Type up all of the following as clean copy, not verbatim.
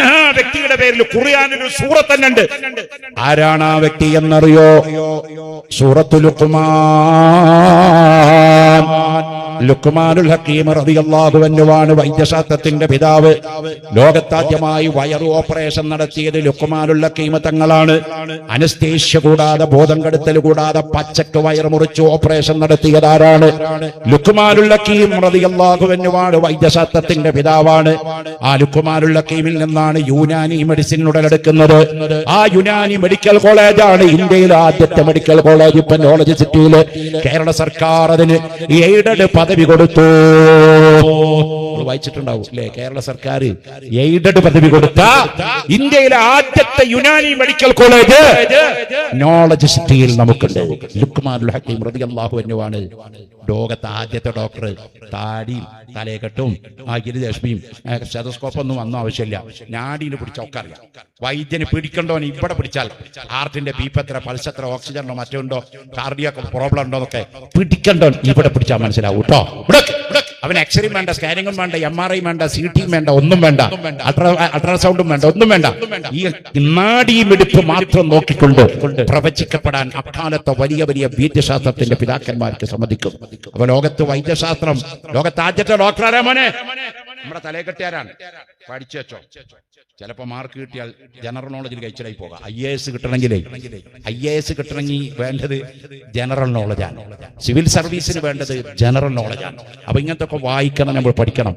ആ വ്യക്തിയുടെ പേരിൽ ഖുർആനിൽ ഒരു സൂറത്ത് തന്നെ ഉണ്ട്. ആരാണ് ആ വ്യക്തി എന്നറിയോ? സൂറത്തുൽ ലുഖ്മാൻ. ലുഖ്മാനുൽ ഹക്കീം റളിയല്ലാഹു അൻഹുവാണ് വൈദ്യശാസ്ത്രത്തിന്റെ പിതാവ്. ലോകത്താദ്യമായി വയറു ഓപ്പറേഷൻ നടത്തിയത് ലുഖ്മാനുൽ ഹക്കീം തങ്ങളാണ്. അനസ്തേഷ്യ കൂടാതെ, ബോധം കെടുത്തൽ കൂടാതെ പച്ചക്ക് വയറ് മുറിച്ച് ഓപ്പറേഷൻ നടത്തിയത് ആരാണ്? ലുഖ്മാനുൽ ഹക്കീം റളിയല്ലാഹു അൻഹുവാണ് വൈദ്യശാസ്ത്രത്തിന്റെ പിതാവാണ്. ആ ലുഖ്മാനുൽ ഹക്കീമിൽ നിന്നാണ് യുനാനി മെഡിസിൻ ഉടലെടുക്കുന്നത്. ആ യുനാനി മെഡിക്കൽ കോളേജാണ് ഇന്ത്യയിലെ ആദ്യത്തെ മെഡിക്കൽ കോളേജ്. ഇപ്പൊ നോളജ് സിറ്റിയില് കേരള സർക്കാർ അതിന് എയ്ഡഡ് പദവി കൊടുത്തു. വായിച്ചിട്ടുണ്ടാവും അല്ലെ? കേരള സർക്കാർ എയ്ഡഡ് പദവി കൊടുത്ത ഇന്ത്യയിലെ ആദ്യത്തെ യുനാനി മെഡിക്കൽ കോളേജ് നോളജ് സിറ്റിയിൽ നമുക്കുണ്ട്. ലുഖ്മാനുൽ ഹക്കീം റളിയല്ലാഹു അൻഹുവാണ് ലോകത്തെ ആദ്യത്തെ ഡോക്ടർ. താടിയും തലയെക്കെട്ടും ഗിരിരശ്മിയും സ്റ്റെതസ്കോപ്പൊന്നും ഒന്നും ആവശ്യമില്ല. നാടിന് പിടിച്ച ഒക്കെ അറിയാം. വൈദ്യന് പിടിക്കണ്ടോന് ഇവിടെ പിടിച്ചാൽ ഹാർട്ടിന്റെ ബീപ്പ് എത്ര, പൾസ് എത്ര, ഓക്സിജനോ മറ്റുണ്ടോ, കാർഡിയാക്ക് പ്രോബ്ലം ഉണ്ടോ എന്നൊക്കെ പിടിക്കണ്ടോ ഇവിടെ പിടിച്ചാൽ മനസ്സിലാവും കേട്ടോ. അവന് എക്സ്റേ വേണ്ട, സ്കാനിങ്ങും വേണ്ട, MRI വേണ്ട, CT വേണ്ട, ഒന്നും വേണ്ട, അൾട്രാസൗണ്ടും വേണ്ട, ഒന്നും വേണ്ട. ഈ നാഡീമിടിപ്പ് മാത്രം നോക്കിക്കൊണ്ട് പ്രവചിക്കപ്പെടാൻ അക്കാലത്തെ വലിയ വലിയ വൈദ്യശാസ്ത്രത്തിന്റെ പിതാക്കന്മാർക്ക് സമ്മതിക്കും. അപ്പൊ ലോകത്ത് വൈദ്യശാസ്ത്രം, ലോകത്ത് ആദ്യത്തെ ഡോക്ടറാരാ മോനെ? നമ്മുടെ തലയെക്കെട്ടിയാരാണ്. പഠിച്ചു വെച്ചോ. ചിലപ്പോൾ മാർക്ക് കിട്ടിയാൽ ജനറൽ നോളജിൽ കഴിച്ചിലായി പോകാം. IAS കിട്ടണമെങ്കിൽ വേണ്ടത് ജനറൽ നോളജാണ്. സിവിൽ സർവീസിന് വേണ്ടത് ജനറൽ നോളജാണ്. അപ്പൊ ഇങ്ങനത്തെ ഒക്കെ വായിക്കണം, നമ്മൾ പഠിക്കണം.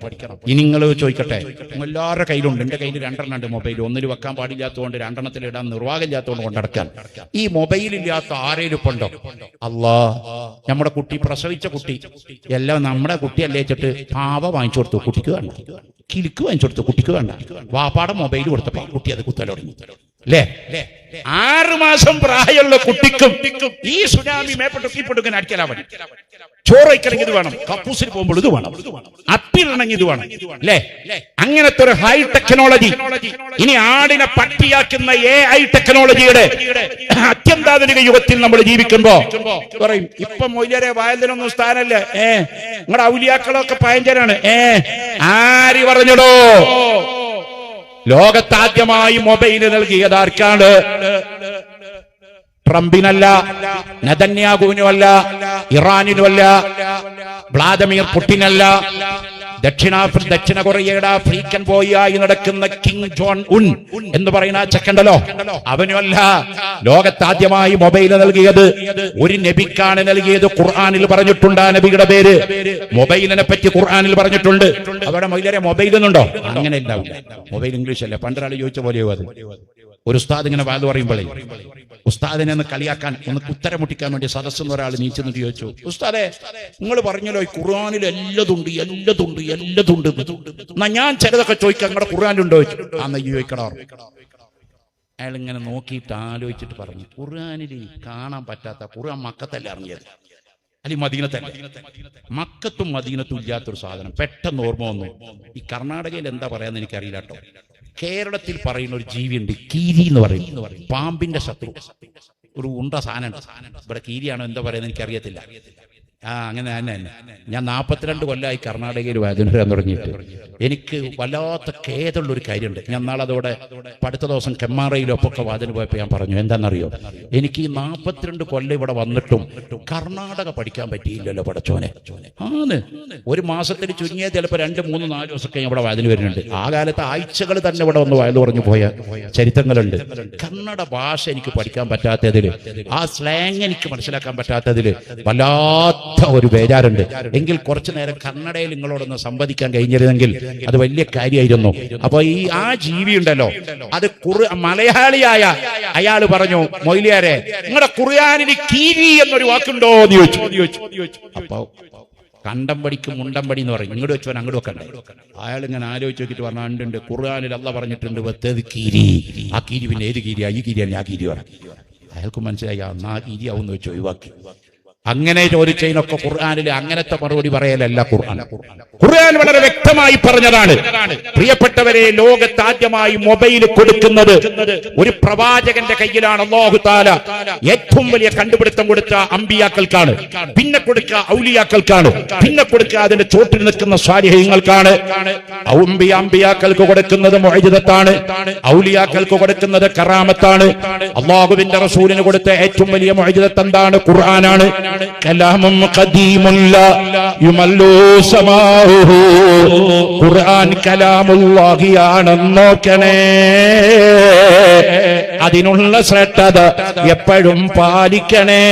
ഇനി നിങ്ങൾ ചോദിക്കട്ടെ, എല്ലാവരുടെ കയ്യിലുണ്ട്. എൻ്റെ കയ്യിൽ 2 എണ്ണം ഉണ്ട് മൊബൈൽ. ഒന്നിൽ വെക്കാൻ പാടില്ലാത്തതുകൊണ്ട് 2 എണ്ണത്തിൽ ഇടാൻ നിർവാഹമില്ലാത്തതുകൊണ്ട് കൊണ്ടടക്കാൻ. ഈ മൊബൈലില്ലാത്ത ആരേലും ഇപ്പൊ ഉണ്ടോ? അല്ലാ, നമ്മുടെ കുട്ടി, പ്രസവിച്ച കുട്ടി എല്ലാം നമ്മുടെ കുട്ടിയല്ലേ വെച്ചിട്ട് പാവ വാങ്ങിച്ചു കൊടുത്തു. കുട്ടിക്ക് വേണ്ട. കിലുക്ക് വാങ്ങിച്ചു കൊടുത്തു. കുട്ടിക്ക് വേണ്ട. വാപ്പാടെ മൊബൈൽ കൊടുത്തപ്പോ കുട്ടി അത് കുത്തൽ തുടങ്ങി അല്ലേ? 6 മാസം പ്രായമുള്ള കുട്ടിക്കും ഈ സുനാമി മേപ്പെട്ടൊക്കെ അടിക്കലാ മതി. ചോറ് വയ്ക്കണമെങ്കിൽ ഇത് വേണം, കപ്പൂസിൽ പോകുമ്പോൾ ഇത് വേണം, അപ്പിടണമെങ്കിൽ ഇത് വേണം അല്ലേ? അങ്ങനത്തെ ഒരു ഹൈ ടെക്നോളജി. ഇനി ആടിനെ പട്ടിയാക്കുന്ന AI ടെക്നോളജിയുടെ അത്യന്താധുനിക യുഗത്തിൽ നമ്മൾ ജീവിക്കുമ്പോ പറയും, ഇപ്പൊ മൊയ്യരെ വയലിനൊന്നും സ്ഥാനല്ലേ, നിങ്ങളുടെ ഔലിയാക്കളൊക്കെ പയഞ്ചരാണ്. ആര് പറഞ്ഞടോ? ലോകത്താദ്യമായി മൊബൈൽ നൽകിയത് ആർക്കാണ്? ട്രംപിനല്ല, നെതന്യാഹുവിനുമല്ല, ഇറാനിനുമല്ല, വ്ളാദിമിർ പുടിനല്ല, ദക്ഷിണ കൊറിയയുടെ ആഫ്രിക്കൻ ബോയിയായി നടക്കുന്ന കിങ് ജോൺ ഉൻ എന്ന് പറയുന്ന ചെക്കണ്ടല്ലോ, അവനുമല്ല. ലോകത്താദ്യമായി മൊബൈൽ നൽകിയത് ഒരു നബിക്കാണ് നൽകിയത്. ഖുർആനിൽ പറഞ്ഞിട്ടുണ്ട് ആ നബിയുടെ പേര്. മൊബൈലിനെ പറ്റി ഖുർആനിൽ പറഞ്ഞിട്ടുണ്ട്. അവിടെ മൊബൈലിനെ മൊബൈൽ എന്നുണ്ടോ? അങ്ങനെ ഉണ്ടാവില്ല. മൊബൈൽ ഇംഗ്ലീഷ് അല്ലേ. പണ്ടൊരാൾ ചോദിച്ച പോലെയോ അത്. ഒരു ഉസ്താദ് ഇങ്ങനെ വാത് പറയുമ്പോഴേ ഉസ്താദിനെ ഒന്ന് കളിയാക്കാൻ, ഒന്ന് ഉത്തരം മുട്ടിക്കാൻ വേണ്ടി സദസ്സെന്ന് ഒരാൾ നീച്ചെന്നിട്ട് ചോദിച്ചു, ഉസ്താദെ നിങ്ങൾ പറഞ്ഞല്ലോ ഈ ഖുർആനിൽ എല്ലാതുണ്ട്. എന്നാ ഞാൻ ചിലതൊക്കെ ചോദിക്കാം, നിങ്ങളുടെ ഖുർആനിലുണ്ടോ ചോദിച്ചു. അന്ന് ചോദിക്കണോ? അയാൾ ഇങ്ങനെ നോക്കിയിട്ട് ആലോചിച്ചിട്ട് പറഞ്ഞു, ഖുർആനിൽ കാണാൻ പറ്റാത്ത ഖുർആൻ മക്കത്തല്ല ഇറങ്ങിയത്, അല്ലെങ്കിൽ മദീനത്തല്ല. മക്കത്തും മദീനത്തും ഇല്ലാത്തൊരു സാധനം പെട്ടെന്ന് ഓർമ്മ വന്നു. ഈ കർണാടകയിൽ എന്താ പറയാന്ന് എനിക്കറിയില്ല കേട്ടോ. കേരളത്തിൽ പറയുന്ന ഒരു ജീവിയുണ്ട്, കീരി എന്ന് പറയും. പാമ്പിന്റെ ശത്രു, ഒരു ഉണ്ട സാധനം. ഇവിടെ കീരിയാണോ എന്താ പറയുന്നത് എനിക്കറിയത്തില്ല. അങ്ങനെ തന്നെ. ഞാൻ 42 കൊല്ലമായി കർണാടകയിൽ വേദന തുടങ്ങിയിട്ട്. എനിക്ക് വല്ലാത്ത ഖേദമുള്ളൊരു കാര്യമുണ്ട്. ഞാൻ നാളെ അതോടെ അടുത്ത ദിവസം കെമ്മാറയിലൊപ്പൊക്കെ വാദന പോയപ്പോൾ ഞാൻ പറഞ്ഞു, എന്താണെന്നറിയോ, എനിക്ക് ഈ 42 കൊല്ലം ഇവിടെ വന്നിട്ടും കർണാടക പഠിക്കാൻ പറ്റിയില്ലല്ലോ പടച്ചോനെ. ഒരു മാസത്തിൽ ചുരുങ്ങിയത് ചിലപ്പോൾ 2, 3, 4 ദിവസമൊക്കെ ഇവിടെ വാദന വരുന്നുണ്ട്. ആ കാലത്ത് ആഴ്ചകൾ തന്നെ ഇവിടെ വന്ന് വയലു പറഞ്ഞു പോയ ചരിത്രങ്ങളുണ്ട്. കന്നഡ ഭാഷ എനിക്ക് പഠിക്കാൻ പറ്റാത്തതിൽ, ആ സ്ലാങ് എനിക്ക് മനസ്സിലാക്കാൻ പറ്റാത്തതിൽ വല്ലാത്ത ഒരു ബേജാറുണ്ട്. എങ്കിൽ കുറച്ചു നേരം കന്നഡയിൽ നിങ്ങളോടൊന്ന് സംവദിക്കാൻ കഴിഞ്ഞിരുന്നെങ്കിൽ അത് വലിയ കാര്യമായിരുന്നു. അപ്പൊ ആ ജീവി ഉണ്ടല്ലോ, അത് മലയാളിയായ അയാൾ പറഞ്ഞു, മൊയ്ലിയാരെ നിങ്ങളുടെ ഖുർആനിൽ കീരി എന്നൊരു വാക്കുണ്ടോ എന്ന് ചോദിച്ചു. അപ്പൊ കണ്ടംപടിക്ക് മുണ്ടംപടി എന്ന് പറയും. ഇങ്ങോട്ട് വെച്ചവൻ അങ്ങോട്ട് വെക്കണ്ടേ? അയാൾ ഇങ്ങനെ ആലോചിച്ച് നോക്കിയിട്ട് പറഞ്ഞു, ഉണ്ട് ഖുർആനിൽ അല്ലാഹ് പറഞ്ഞിട്ടുണ്ട് വെത്തത് കീരി. ആ കീരി പിന്നെ ഏത് കീരിയാ? ഈ കീരിയാണ്. ആ കീരി പറഞ്ഞു. അയാൾക്ക് മനസ്സിലായി, ആ കീരിയാവുന്ന വെച്ച് ഒഴിവാക്കി. അങ്ങനെ ചോദിച്ചതിനൊക്കെ ഖുർആനിൽ അങ്ങനത്തെ മറുപടി പറയലല്ല ഖുർആൻ. ഖുർആൻ വളരെ വ്യക്തമായി പറഞ്ഞതാണ്. പ്രിയപ്പെട്ടവരെ, ലോകത്ത് ആദ്യമായി മൊബൈൽ കൊടുക്കുന്നത് ഒരു പ്രവാചകന്റെ കയ്യിലാണ്. അല്ലാഹു തആല ഏറ്റവും വലിയ കണ്ടുപിടുത്തം കൊടുത്ത അമ്പിയാക്കൾക്കാണ്, പിന്നെ കൊടുക്കുക ഔലിയാക്കൾക്കാണ്, പിന്നെ കൊടുക്കുക അതിന്റെ ചോട്ടിൽ നിൽക്കുന്ന സ്വാലിഹീങ്ങൾക്കാണ്. അമ്പിയാക്കൾക്ക് കൊടുക്കുന്നത് മുഅ്ജിസത്താണ്, ഔലിയാക്കൾക്ക് കൊടുക്കുന്നത് കറാമത്താണ്. അല്ലാഹുവിന്റെ റസൂലിന് കൊടുത്ത ഏറ്റവും വലിയ മുഅ്ജിസത്ത് എന്താണ്? ഖുർആനാണ്. കലാമും ഖദീമുൻ ലാ യുമല്ലു സമാഉഹു. ഖുർആൻ കലാമുല്ലാഹിയാണെന്ന് നോക്കണേ. അതിനുള്ള ശ്രദ്ധ എപ്പോഴും പാലിക്കണേ.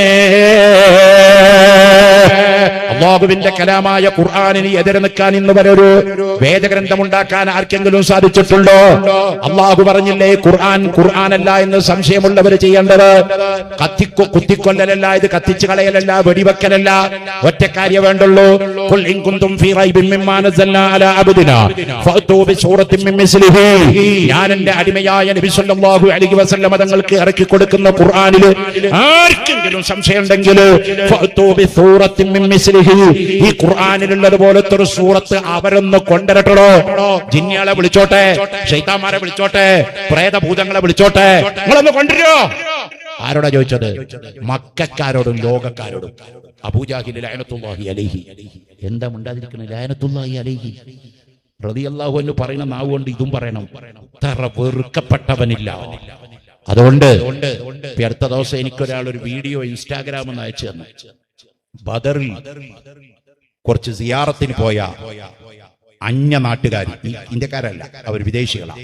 അല്ലാഹുവിന്റെ കലാമായ ഖുർആനിന് എതിരെ നിൽക്കാൻ ഇന്ന് വരെ ഒരു വേദഗ്രന്ഥമുണ്ടാക്കാൻ ആർക്കെങ്കിലും സാധിച്ചിട്ടുണ്ടോ? അല്ലാഹു പറഞ്ഞില്ലേ, ഖുർആനല്ല എന്ന് സംശയമുള്ളവർ ചെയ്യേണ്ടത് കുത്തിക്കൊല്ലലല്ല, ഇത് കത്തിച്ചു കളയലല്ല, വെടിവെക്കലല്ല. ഒറ്റ കാര്യം വേണ്ടുള്ളൂ. ഖുൽ ഇൻ കുന്തും ഫീ റൈബിൻ മിമ്മാ നസൽനാ അലാ അബ്ദിനാ ഫഅതൂ ബിസൂറത്തിൻ മിൻ മിസ്ലിഹി. ഞാൻ എന്റെ അടിമയായ നബി സല്ലല്ലാഹു അലൈഹി വസല്ലം തങ്ങൾക്ക് ഇറക്കി കൊടുക്കുന്ന ഖുർആനിൽ ആർക്കെങ്കിലും സംശയം ഉണ്ടെങ്കിൽ ഫഅതൂ ബിസൂറത്തിൻ മിൻ മിസ്ലിഹി, ഈ ഖുർആനിലുള്ളത് പോലത്തെ ഒരു സൂറത്ത് അവരൊന്ന് കൊണ്ടുവരട്ടോ. ജിന്നികളെ വിളിച്ചോട്ടെ, ശൈത്താന്മാരെ വിളിച്ചോട്ടെ, പ്രേതഭൂതങ്ങളെ വിളിച്ചോട്ടെ, നിങ്ങളൊന്ന് കൊണ്ടുവരോ. ആരോടാ ചോദിച്ചത്? മക്കക്കാരോടും ലോകക്കാരോടും. അബൂജാഹിൽ ലഅനത്തുല്ലാഹി അലൈഹി. എന്താ മിണ്ടാതിരിക്കുന്നത്? ലഅനത്തുല്ലാഹി അലൈഹി റളിയല്ലാഹു അൻഹു പറയുന്ന നാവ് കൊണ്ട് ഇതും പറയണം. തറ വെറുക്കപ്പെട്ടവനില്ല. അതുകൊണ്ട് അടുത്ത ദിവസം എനിക്കൊരാൾ ഒരു വീഡിയോ ഇൻസ്റ്റാഗ്രാമിൽ നിന്ന് അയച്ചു തന്നു. ബദറിൽ കുറച്ച് സിയാറത്തിന് പോയ അന്യ നാട്ടുകാർ, ഇന്ത്യക്കാരല്ല, അവർ വിദേശികളാണ്.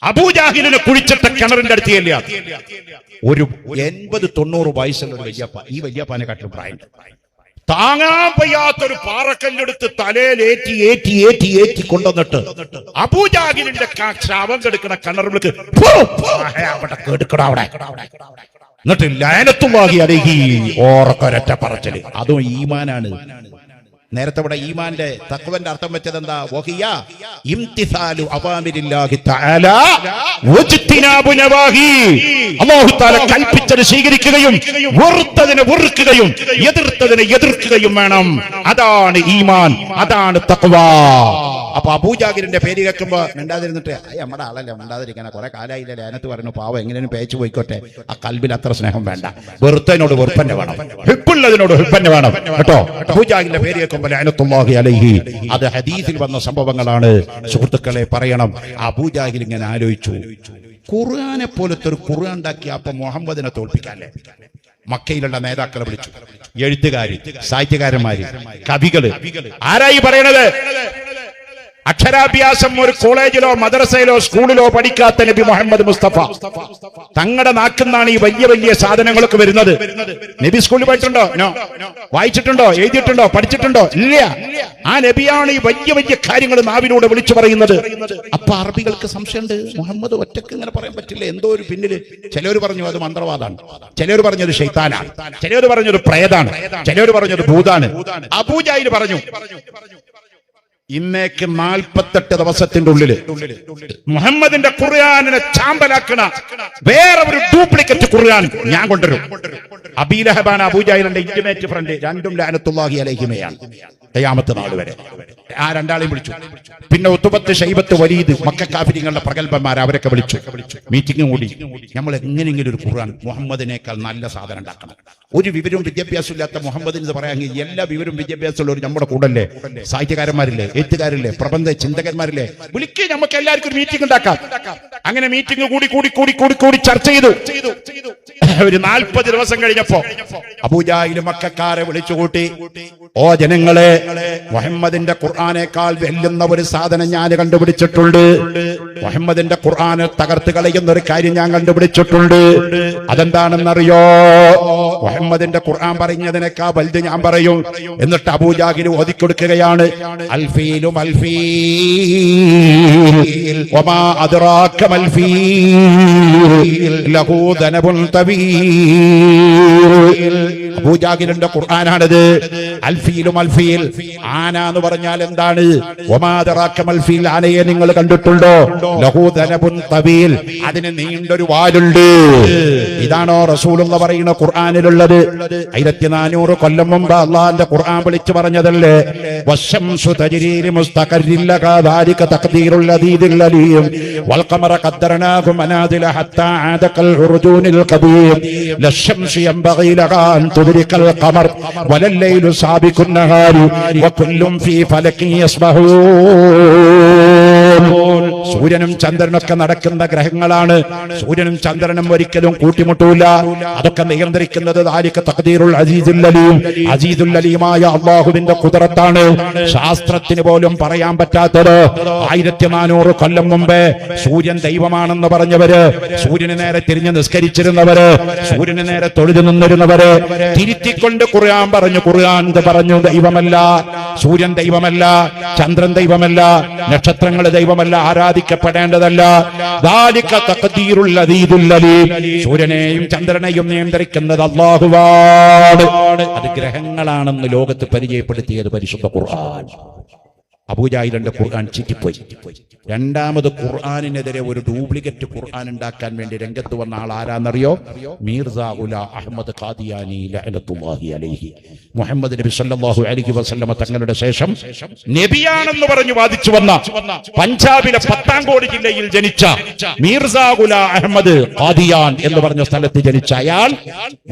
അബൂജാഹിലിനെ കുഴിച്ചിട്ട കിണറിന്റെ അടുത്തില്ല. ഒരു 80-90 വയസ്സുള്ള ഒരു വല്യപ്പ, ഈ വല്യപ്പാനെ കാട്ടിലും പ്രായം. താങ്ങാൻ വയ്യാത്തൊരു പാറക്കല്ലെടുത്ത് തലയിലേറ്റി ഏറ്റി ഏറ്റി ഏറ്റി കൊണ്ടുവന്നിട്ട് അബൂജാഹിലിന്റെ ശവം കെടുക്കണ കിണറിലേക്ക് എന്നിട്ട് ലഅനത്തുല്ലാഹി അലൈഹി ഓറക്കൊരറ്റ പറച്ചല്. അതും ഈമാനാണ്. നേരത്തെ ഇവിടെ ഈമാന്റെ തഖ്വന്റെ അർത്ഥം വെച്ചത് എന്താ? വഹിയ ഇംതിസാലു അവാമിരില്ലാഹി തആല വജ്തിനാബു നവാഹി. അല്ലാഹു തആല കൽപ്പിച്ചത് സ്വീകരിക്കുകയും വെറുത്തതിനെ വെറുക്കുകയും എതിർത്തതിനെ എതിർക്കുകയും വേണം. അതാണ് ഈമാൻ, അതാണ് തഖ്വ. അപ്പൊ അബൂജാഹിലിന്റെ പേര് കേൾക്കുമ്പോ മിണ്ടാതിരുന്നിട്ട് നമ്മുടെ ആളല്ലേ, മിണ്ടാതിരിക്കണം, കുറെ കാലായില്ലേ ലഅനത്ത് പറയുന്നു, പാവം എങ്ങനെയും പേച്ചു പോയിക്കോട്ടെ. ആ കൽബിൽ അത്ര സ്നേഹം വേണ്ട. വെറുത്തതിനോട് വെറുപ്പന്നെ വേണം, ഹിബ്ബുള്ളതിനോട് ഹിബ്ബന്നെ വേണം കേട്ടോ. അബൂജാഹിലിന്റെ പേര് കേൾക്കുമ്പോൾ ലഅനത്തുല്ലാഹി അലൈഹി. അത് ഹദീസിൽ വന്ന സംഭവങ്ങളാണ് സുഹൃത്തുക്കളെ, പറയണം. അബൂജാഹിൽ ഇങ്ങനെ ആലോചിച്ചു, ഖുർആനെ പോലത്തെ ഒരു ഖുർആൻ ഉണ്ടാക്കി അപ്പൊ മുഹമ്മദിനെ തോൽപ്പിക്കാല്ലേ. മക്കയിലുള്ള നേതാക്കളെ വിളിച്ചു, എഴുത്തുകാര്, സാഹിത്യകാരന്മാര്, കവികള്. ആരായി പറയണത്? അക്ഷരാഭ്യാസം ഒരു കോളേജിലോ മദ്രസയിലോ സ്കൂളിലോ പഠിക്കാത്ത നബി മുഹമ്മദ് മുസ്തഫ തങ്ങളുടെ നാക്കുന്നാണ് ഈ വലിയ വലിയ സാധനങ്ങളൊക്കെ വരുന്നത്. നബി സ്കൂളിൽ പോയിട്ടുണ്ടോ? നോ. വായിച്ചിട്ടുണ്ടോ? എഴുതിയിട്ടുണ്ടോ? പഠിച്ചിട്ടുണ്ടോ? ഇല്ല. ആ നബിയാണ് ഈ വലിയ വലിയ കാര്യങ്ങൾ നാവിലൂടെ വിളിച്ചു പറയുന്നത്. അപ്പൊ അറബികൾക്ക് സംശയമുണ്ട്, മുഹമ്മദ് ഒറ്റക്ക് ഇങ്ങനെ പറയാൻ പറ്റില്ല, എന്തോ ഒരു പിന്നില്. ചിലർ പറഞ്ഞു അത് മന്ത്രവാദാണ്, ചിലർ പറഞ്ഞത് ശൈത്താനാണ്, ചിലർ പറഞ്ഞത് പ്രേതാണ്, ചിലർ പറഞ്ഞത് ഭൂതാണ്. അബൂജാഹിൽ പറഞ്ഞു, ഇന്നേക്ക് 48 ദിവസത്തിന്റെ ഉള്ളില് മുഹമ്മദിന്റെ ഖുർആനിനെ ചാമ്പലാക്കണ വേറെ ഒരു ഡ്യൂപ്ലിക്കേറ്റ് ഖുർആൻ ഞാൻ കൊണ്ടുവരും. അബീലഹബാൻ അബൂജാഹിലിന്റെ ഇന്റിമേറ്റ് ഫ്രണ്ട്, രണ്ടും ലഅനത്തുല്ലാഹി അലൈഹിമയാണ് ഖിയാമത്ത് നാൾ വരെ. ആ രണ്ടാളെയും വിളിച്ചു. പിന്നെ ഉത്ബത്ത്, ശൈബത്ത്, വലീദ്, മക്കക്കാഫിരിങ്ങളുടെ പ്രഗൽഭന്മാർ, അവരൊക്കെ വിളിച്ചു. മീറ്റിംഗ് കൂടി. നമ്മൾ എങ്ങനെയെങ്കിലും ഒരു ഖുർആൻ മുഹമ്മദിനേക്കാൾ നല്ല സാധനം ഉണ്ടാക്കണം. ഒരു വിവരവും വിദ്യാഭ്യാസം ഇല്ലാത്ത മുഹമ്മദിന് ഇത് പറയാമെങ്കിൽ എല്ലാ വിവരവും വിദ്യാഭ്യാസമുള്ളവർ നമ്മുടെ കൂടല്ലേ, സാഹിത്യകാരന്മാരില്ലേ, എഴുത്തുകാരില്ലേ, പ്രബന്ധ ചിന്തകന്മാരില്ലേ, വിളിക്കുക. നമുക്ക് എല്ലാവർക്കും ഒരു മീറ്റിംഗ് ഉണ്ടാക്കാം. അങ്ങനെ മീറ്റിംഗ് കൂടി കൂടി കൂടി കൂടി കൂടി ചർച്ച ചെയ്തു. ഒരു 40 ദിവസം കഴിഞ്ഞപ്പോ അബൂജാഹിൽ മക്കക്കാരെ വിളിച്ചുകൂട്ടി. ഓ ജനങ്ങളെ, മുഹമ്മദിന്റെ ഖുർആനേക്കാൾ വെല്ലുന്ന ഒരു സാധനം ഞാൻ കണ്ടുപിടിച്ചിട്ടുണ്ട്. മുഹമ്മദിന്റെ ഖുർആനെ തകർത്ത് കളയുന്ന ഒരു കാര്യം ഞാൻ കണ്ടുപിടിച്ചിട്ടുണ്ട്. അതെന്താണെന്നറിയോ? മുഹമ്മദിന്റെ ഖുർആൻ പറഞ്ഞതിനേക്കാൾ വലുത് ഞാൻ പറയും. എന്നിട്ട് അബൂജാഹിൽ ഓതിക്കൊടുക്കുകയാണ്, അൽഫീലു മൽഫീൽ വമാ അദ്റാക മൽഫീൽ ലഹു ദനബുൻ തവീൽ അബൂജാഹിലിന്റെ ഖുർആനാണിത്. അൽഫീലും അൽഫീൽ, ആന എന്ന് പറഞ്ഞാൽ എന്താണ്? വമാ ദറാക മൽ ഫീൽ, ആനയെ നിങ്ങൾ കണ്ടിട്ടുണ്ടോ? ലഹു ദനബുൻ തവീൽ, അതിന് നീണ്ടൊരു വാലുണ്ട്. ഇതാണോ റസൂലുള്ള പറയുന്ന ഖുർആനിലുള്ളത്? 1400 കൊല്ലം മുമ്പ് അള്ളാഹുവിന്റെ ഖുർആൻ വിളിച്ചു പറഞ്ഞതല്ലേ? വശംസു തജ്രീ ലിമുസ്തഖറിൻ ലഹാ ദാലിക തഖ്ദീറുൽ അദീദുൽ അലീം വൽ ഖമറ ഖദ്ദർനാഹു മനാദില ഹത്താ ആദ കൽ ഉർജൂനിൽ ഖദീം ലശംസു യംബഗി ലഹാ അൻ തുദ്രികൽ ഖമർ വലൽ ലൈലു സാബിഖുൻ നഹാരി വകുല്ലും ഫീ ഫലകിൻ യസ്ബഹൂൻ. സൂര്യനും ചന്ദ്രനൊക്കെ നടക്കുന്ന ഗ്രഹങ്ങളാണ്. സൂര്യനും ചന്ദ്രനും ഒരിക്കലും കൂട്ടിമുട്ടൂല. അതൊക്കെ നിയന്ത്രിക്കുന്നത് ദാലിക തഖ്ദീറുൽ അസീസുൽ അലീം, അസീസുൽ അലീമായ അല്ലാഹുവിന്റെ ഖുദ്റത്താണ്. ശാസ്ത്രത്തിന് പോലും പറയാൻ പറ്റാത്തത്. 1400 കൊല്ലം മുമ്പേ സൂര്യൻ ദൈവമാണെന്ന് പറഞ്ഞവര്, സൂര്യന് നേരെ തിരിഞ്ഞ് നിസ്കരിച്ചിരുന്നവര്, സൂര്യന് നേരെ തൊഴുതു നിന്നിരുന്നവര് തിരുത്തിക്കൊണ്ട് ഖുർആൻ പറഞ്ഞു. ഖുർആൻ പറഞ്ഞു ദൈവമല്ല, സൂര്യൻ ദൈവമല്ല, ചന്ദ്രൻ ദൈവമല്ല, നക്ഷത്രങ്ങൾ ദൈവമല്ല, ആരാധിക്കപ്പെടേണ്ടതല്ല. ദാലിക തഖ്ദീറുൽ അസീസുൽ അലീം, സൂര്യനെയും ചന്ദ്രനെയും നിയന്ത്രിക്കുന്നത് അല്ലാഹുവാണ്. അത് ഗ്രഹങ്ങളാണെന്ന് ലോകത്ത് പരിചയപ്പെടുത്തിയത് പരിശുദ്ധ ഖുർആൻ. അബൂജാഹിലിന്റെ ഖുർആൻ ചീറ്റിപ്പോയി. രണ്ടാമത് ഖുർആനിനെതിരെ ഒരു ഡ്യൂപ്ലിക്കേറ്റ് ഖുർആൻ ഉണ്ടാക്കാൻ വേണ്ടി രംഗത്ത് വന്ന ആൾ ആരാന്നറിയോ? മീർസാ ഗുലാം അഹ്മദ് ഖാദിയാനി ലഅനത്തുല്ലാഹി അലൈഹി. മുഹമ്മദ് നബി സല്ലല്ലാഹു അലൈഹി വസല്ലമ തങ്ങളുടെ ശേഷം നബിയാണെന്ന് പറഞ്ഞു വാദിച്ചു വന്ന പഞ്ചാബിലെ പത്താംകോട് ജില്ലയിൽ ജനിച്ച മീർസാ ഗുലാം അഹ്മദ് ഖാദിയാൻ എന്ന് പറഞ്ഞ സ്ഥലത്ത് ജനിച്ച അയാൾ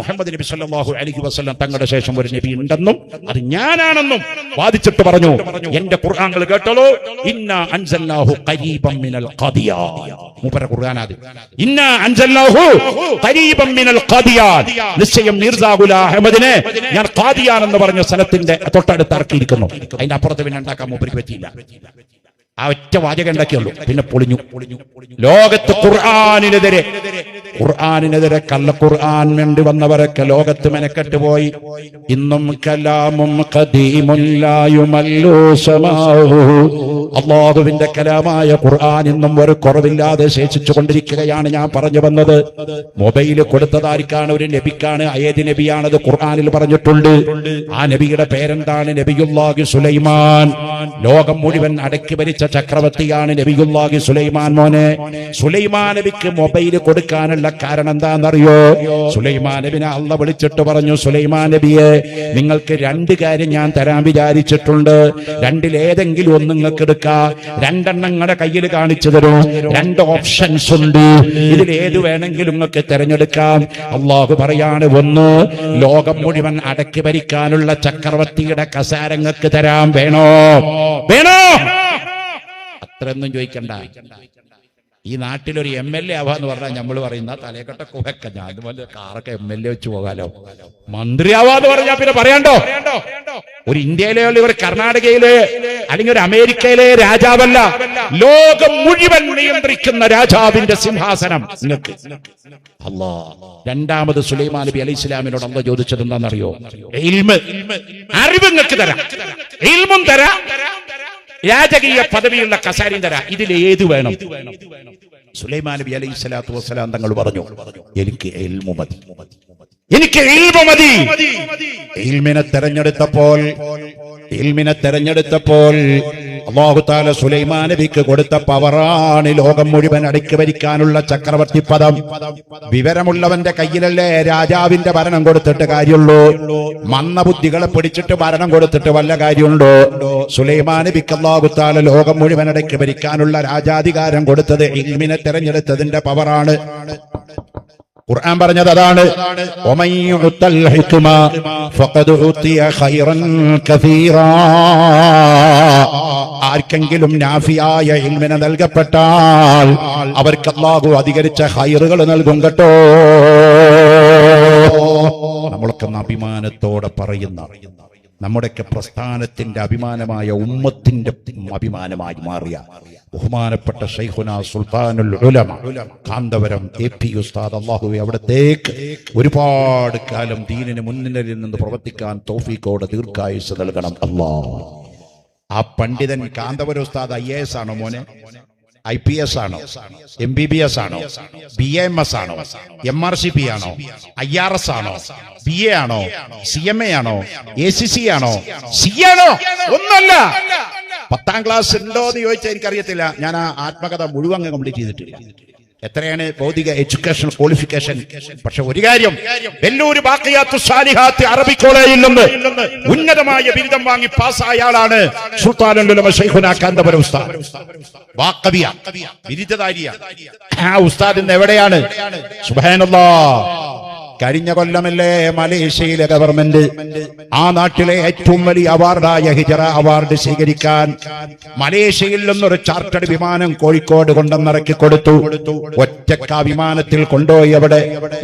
മുഹമ്മദ് നബി സല്ലല്ലാഹു അലൈഹി വസല്ലം തങ്ങളുടെ ശേഷം ഒരു നബി ഉണ്ടെന്നും അത് ഞാനാണെന്നും വാദിച്ചിട്ട് പറഞ്ഞു, എന്റെ ഖുർആനുകൾ കേട്ടോളൂ, ഇന്നാ അൻസൽനാഹു ഖരീബൻ മിനൽ ഖദിയാൻ. മൂപ്പര ഖുർആനാണ്. ഇന്നാ അൻസൽനാഹു ഖരീബൻ മിനൽ ഖദിയാൻ, നിശ്ചയം മീർസാ ഗുലാം അഹ്മദിനെ ഞാൻ ഖാദിയാൻ എന്ന് പറഞ്ഞ സ്ഥലത്തിന്റെ തൊട്ടടുത്ത് ഇറക്കിയിരിക്കുന്നു. അതിന്റെ അപ്പുറത്ത് പിന്നെ ഉണ്ടാക്കാൻ മൂപ്പർക്ക് പറ്റിയില്ല. ആ ഒറ്റ വാചകം ഉണ്ടാക്കിയുള്ളൂ, പിന്നെ പൊളിഞ്ഞു. ലോകത്ത് ഖുർആനിനെതിരെ കള്ള ഖുർആൻ വേണ്ടി വന്നവരൊക്കെ ലോകത്ത് മെനക്കെട്ട് പോയി. ഇന്നും കലാമും ഖദീമുൻ ലാ യുമല്ലു സമാഉ, അല്ലാഹുവിന്റെ കലാമായ ഖുർആൻ ഇന്നും ഒരു കുറവില്ലാതെ ശേഷിച്ചു കൊണ്ടിരിക്കുകയാണ്. ഞാൻ പറഞ്ഞു വന്നത്, മൊബൈൽ കൊടുത്തതാർക്കാണ്? ഒരു നബിക്കാണ്. ഏത് നബിയാണത്? ഖുർആനിൽ പറഞ്ഞിട്ടുണ്ട്. ആ നബിയുടെ പേരെന്താണ്? നബിയുല്ലാഹി സുലൈമാൻ. ലോകം മുഴുവൻ അടക്കി ഭരിച്ച ചക്രവർത്തിയാണ് നബിയുല്ലാഹി സുലൈമാൻ. മോനെ, സുലൈമാൻ നബിക്ക് മൊബൈൽ കൊടുക്കാനുള്ള കാരണം എന്താണെന്നറിയോ? സുലൈമാൻ നബിനെ അള്ളാഹ് വിളിച്ചിട്ട് പറഞ്ഞു, സുലൈമാൻ നബിയെ, നിങ്ങൾക്ക് 2 കാര്യം ഞാൻ തരാൻ വിചാരിച്ചിട്ടുണ്ട്. രണ്ടിലേതെങ്കിലും ഒന്ന് നിങ്ങൾക്ക് എടുക്കാം. 2 നിങ്ങളുടെ കയ്യിൽ കാണിച്ചു തരും. 2 ഓപ്ഷൻസ് ഉണ്ട്. ഇതിലേത് വേണമെങ്കിലും നിങ്ങൾക്ക് തിരഞ്ഞെടുക്കാം. അള്ളാഹു പറയാണ്, ഒന്ന്, ലോകം മുഴുവൻ അടക്കി ഭരിക്കാനുള്ള ചക്രവർത്തിയുടെ കസാരങ്ങൾക്ക് തരാം. വേണോ? അത്രയൊന്നും ചോദിക്കണ്ട. ഈ നാട്ടിലൊരു MLA ആവാന്ന് പറഞ്ഞാൽ നമ്മൾ പറയുന്ന തലയെക്കട്ട കുഹക്ക, ഞാൻ അതുപോലെ കാറൊക്കെ MLA വെച്ച് പോകാലോ. മന്ത്രി ആവാന്ന് പറഞ്ഞാൽ പിന്നെ പറയണ്ടോ? ഒരു ഇന്ത്യയിലെ ഒരു കർണാടകയിലെ അല്ലെങ്കിൽ ഒരു അമേരിക്കയിലെ രാജാവല്ല, ലോകം മുഴുവൻ നിയന്ത്രിക്കുന്ന രാജാവിന്റെ സിംഹാസനം നിങ്ങൾക്ക്. രണ്ടാമത് സുലൈമാൻ നബി അലൈഹി സ്വലാമിനോട് അല്ലാഹ് ചോദിച്ചത് എന്താണെന്നറിയോ? അറിവ് നിങ്ങൾക്ക് തരാം, ഇൽമും തരാം, രാജകീയ പദവിയുള്ള കസാരയും തരാം. ഇതിലേത് വേണം? സുലൈമാൻ നബി അലൈഹി സ്വലാത്തു വസ്സലാം തങ്ങൾ പറഞ്ഞു, എനിക്ക് ഇൽമു മതി, എനിക്ക് ഇൽമു മതി. ഇൽമിനെ തെരഞ്ഞെടുത്തപ്പോൾ അല്ലാഹു തആല സുലൈമാൻ നബിക്ക് കൊടുത്ത പവറാണ് ലോകം മുഴുവൻ അടക്കി ഭരിക്കാനുള്ള ചക്രവർത്തി പദം. വിവരമുള്ളവന്റെ കയ്യിലല്ലേ രാജാവിന്റെ ഭരണം കൊടുത്തിട്ട് കാര്യമുള്ളൂ. മന്ദബുദ്ധികളെ പിടിച്ചിട്ട് ഭരണം കൊടുത്തിട്ട് വല്ല കാര്യമുണ്ടോ? സുലൈമാൻ നബിക്ക് അല്ലാഹു തആല ലോകം മുഴുവൻ അടക്കി ഭരിക്കാനുള്ള രാജാധികാരം കൊടുത്തത് ഇൽമിനെ തെരഞ്ഞെടുത്തതിന്റെ പവറാണ്. ഖുർആൻ പറഞ്ഞത് അതാണ്. ആർക്കെങ്കിലും നാഫിയായ ഇൽമിനെ നൽകപ്പെട്ടാൽ അവർക്ക് അല്ലാഹു അധികരിച്ച ഖൈറുകൾ നൽകും കേട്ടോ. നമ്മളൊക്കെ അഭിമാനത്തോടെ പറയുന്ന, നമ്മുടെയൊക്കെ പ്രസ്ഥാനത്തിന്റെ അഭിമാനമായ, ഉമ്മത്തിന്റെ അഭിമാനമായി മാറിയ ബഹുമാനപ്പെട്ട ശൈഖുനാ സുൽത്താനുൽ ഉലമ കാന്തപുരം AP ഉസ്താദ്, അല്ലാഹുവേ അവിടത്തേക്ക് ഒരുപാട് കാലം ദീനിന് മുൻനിരയിൽ നിന്ന് പ്രവർത്തിക്കാൻ തൗഫീഖോടെ ദീർഘായുസ്സ് നൽകണം അല്ലാഹ്. ആ പണ്ഡിതൻ കാന്തപുരം ഉസ്താദ് IAS ആണോ മോനെ? IPS ആണോ, MBBS ആണോ, BAMS ആണോ, MRCP ആണോ, IRS ആണോ, BA ആണോ, CMA ആണോ, ACC ആണോ, CA ആണോ? ഒന്നല്ല. 10ാം ക്ലാസ് ഉണ്ടോ എന്ന് ചോദിച്ചാൽ എനിക്കറിയത്തില്ല. ഞാൻ ആ ആത്മകഥ മുഴുവൻ കംപ്ലീറ്റ് ചെയ്തിട്ടില്ല. എത്രയാണ് ഭൗതിക എഡ്യൂക്കേഷൻ ക്വാളിഫിക്കേഷൻ? പക്ഷെ ഒരു കാര്യം, വെല്ലൂർ ബാഖിയാത്തു സാലിഹാത്ത് അറബി കോളേജിൽ നിന്ന് ഉന്നതമായ ബിരുദം വാങ്ങി പാസ്സായ ആളാണ് സുൽത്താനുൽ ഉലമ ശൈഖുനാ കാന്തപുരം ഉസ്താദ്. വാഖബിയ ബിരുദധാരിയ. ആ ഉസ്താദ് ഇന്ന് എവിടെയാണ്? സുബ്ഹാനല്ലാഹ്. കഴിഞ്ഞ കൊല്ലമല്ലേ മലേഷ്യയിലെ ഗവൺമെന്റ് ആ നാട്ടിലെ ഏറ്റവും വലിയ അവാർഡായ ഹിജറ അവാർഡ് സ്വീകരിക്കാൻ മലേഷ്യയിൽ നിന്നൊരു ചാർട്ടേഡ് വിമാനം കോഴിക്കോട് കൊണ്ടുവന്നിറക്കി കൊടുത്തു. ഒറ്റക്കാ വിമാനത്തിൽ കൊണ്ടുപോയി അവിടെ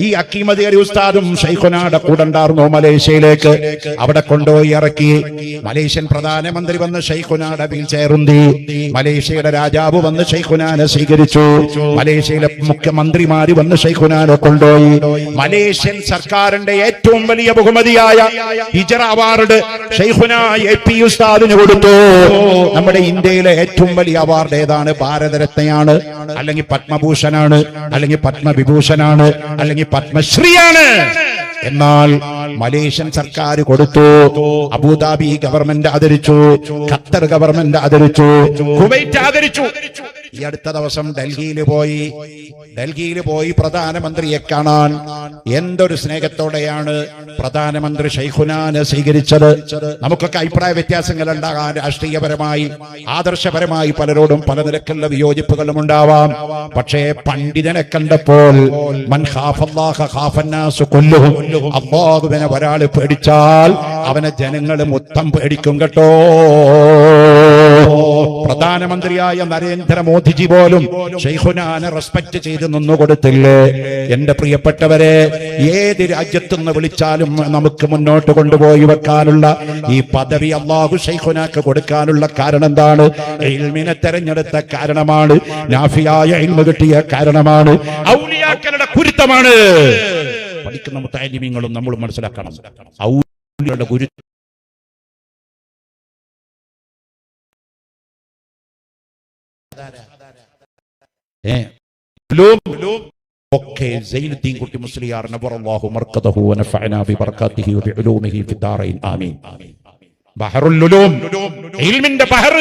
ഈ അക്കീമതി അലി ഉസ്താദും ശൈഖുനാടെ കൂടെ ഉണ്ടായിരുന്നു. മലേഷ്യയിലേക്ക് അവിടെ കൊണ്ടുപോയി ഇറക്കി. മലേഷ്യൻ പ്രധാനമന്ത്രി വന്ന് ശൈഖുനാടെ വീൽ ചെയറുന്തി. മലേഷ്യയുടെ രാജാവ് വന്ന് ശൈഖുനാനെ സ്വീകരിച്ചു. മലേഷ്യയിലെ മുഖ്യമന്ത്രിമാര് വന്ന് ശൈഖുനാനെ കൊണ്ടുപോയി. മലേഷ്യ സർക്കാരിന്റെ ഏറ്റവും വലിയ ബഹുമതിയായ ഹിജറ അവാർഡ് ശൈഖുനാ AP ഉസ്താദിന് കൊടുത്തു. നമ്മുടെ ഇന്ത്യയിലെ ഏറ്റവും വലിയ അവാർഡ് ഏതാണ്? ഭാരതരത്നയാണ്, അല്ലെങ്കിൽ പത്മഭൂഷണാണ്, അല്ലെങ്കിൽ പത്മവിഭൂഷണാണ്, അല്ലെങ്കിൽ പത്മശ്രീയാണ്. എന്നാൽ മലേഷ്യൻ സർക്കാർ കൊടുത്തു. അബുദാബി ഗവൺമെന്റ് ആദരിച്ചു, ഖത്തർ ഗവൺമെന്റ് ആദരിച്ചു, കുവൈറ്റ് ആദരിച്ചു. ഈ അടുത്ത ദിവസം ഡൽഹിയിൽ പോയി പ്രധാനമന്ത്രിയെ കാണാൻ എന്തൊരു സ്നേഹത്തോടെയാണ് പ്രധാനമന്ത്രി ശൈഖുനാനെ സ്വീകരിച്ചത്. നമുക്കൊക്കെ അഭിപ്രായ വ്യത്യാസങ്ങൾ ഉണ്ടാകാൻ, രാഷ്ട്രീയപരമായി ആദർശപരമായി പലരോടും പല നിരക്കുള്ള വിയോജിപ്പുകളും ഉണ്ടാവാം. പക്ഷേ പണ്ഡിതനെ കണ്ടപ്പോൾ മൻ ഖാഫല്ലാഹ ഖാഫന്നാസു കുല്ലുഹും, അല്ലാഹുവിനെ ഒരാൾ പേടിച്ചാൽ അവനെ ജനങ്ങൾ മൊത്തം പേടിക്കും കേട്ടോ. പ്രധാനമന്ത്രിയായ നരേന്ദ്രമോദിജി പോലും ശൈഖുനാനെ റെസ്പെക്ട് ചെയ്ത് നിന്നുകൊടുത്തില്ലേ? എന്റെ പ്രിയപ്പെട്ടവരെ, ഏത് രാജ്യത്തുനിന്ന് വിളിച്ചാലും നമുക്ക് മുന്നോട്ട് കൊണ്ടുപോയി വെക്കാനുള്ള ഈ പദവി അല്ലാഹു ശൈഖുനാക്ക് കൊടുക്കാനുള്ള കാരണം എന്താണ്? ഇൽമിനെ തെരഞ്ഞെടുത്ത കാരണമാണ്, നാഫിയായ ഇൽമ കിട്ടിയ കാരണമാണ്, ഔലിയാക്കളുടെ കുരുത്തമാണ്. പഠിക്കുന്ന മുത്തഅല്ലിമീങ്ങളും നമ്മൾ മനസ്സിലാക്കണം, ഔലിയാക്കളുടെ കുരുത്തം. ഒക്കെ സൈനുദ്ദീൻ കുട്ടി മുസ്ലിയാർ നബറല്ലാഹു മർക്കദഹു വനഫഅനാ ബിബറകാതിഹി വബിഉലൂമിഹി ഫിദ്ദാറൈൻ ആമീൻ. ബഹറുൽ ഉലൂം, ഇൽമിന്റെ ബഹർ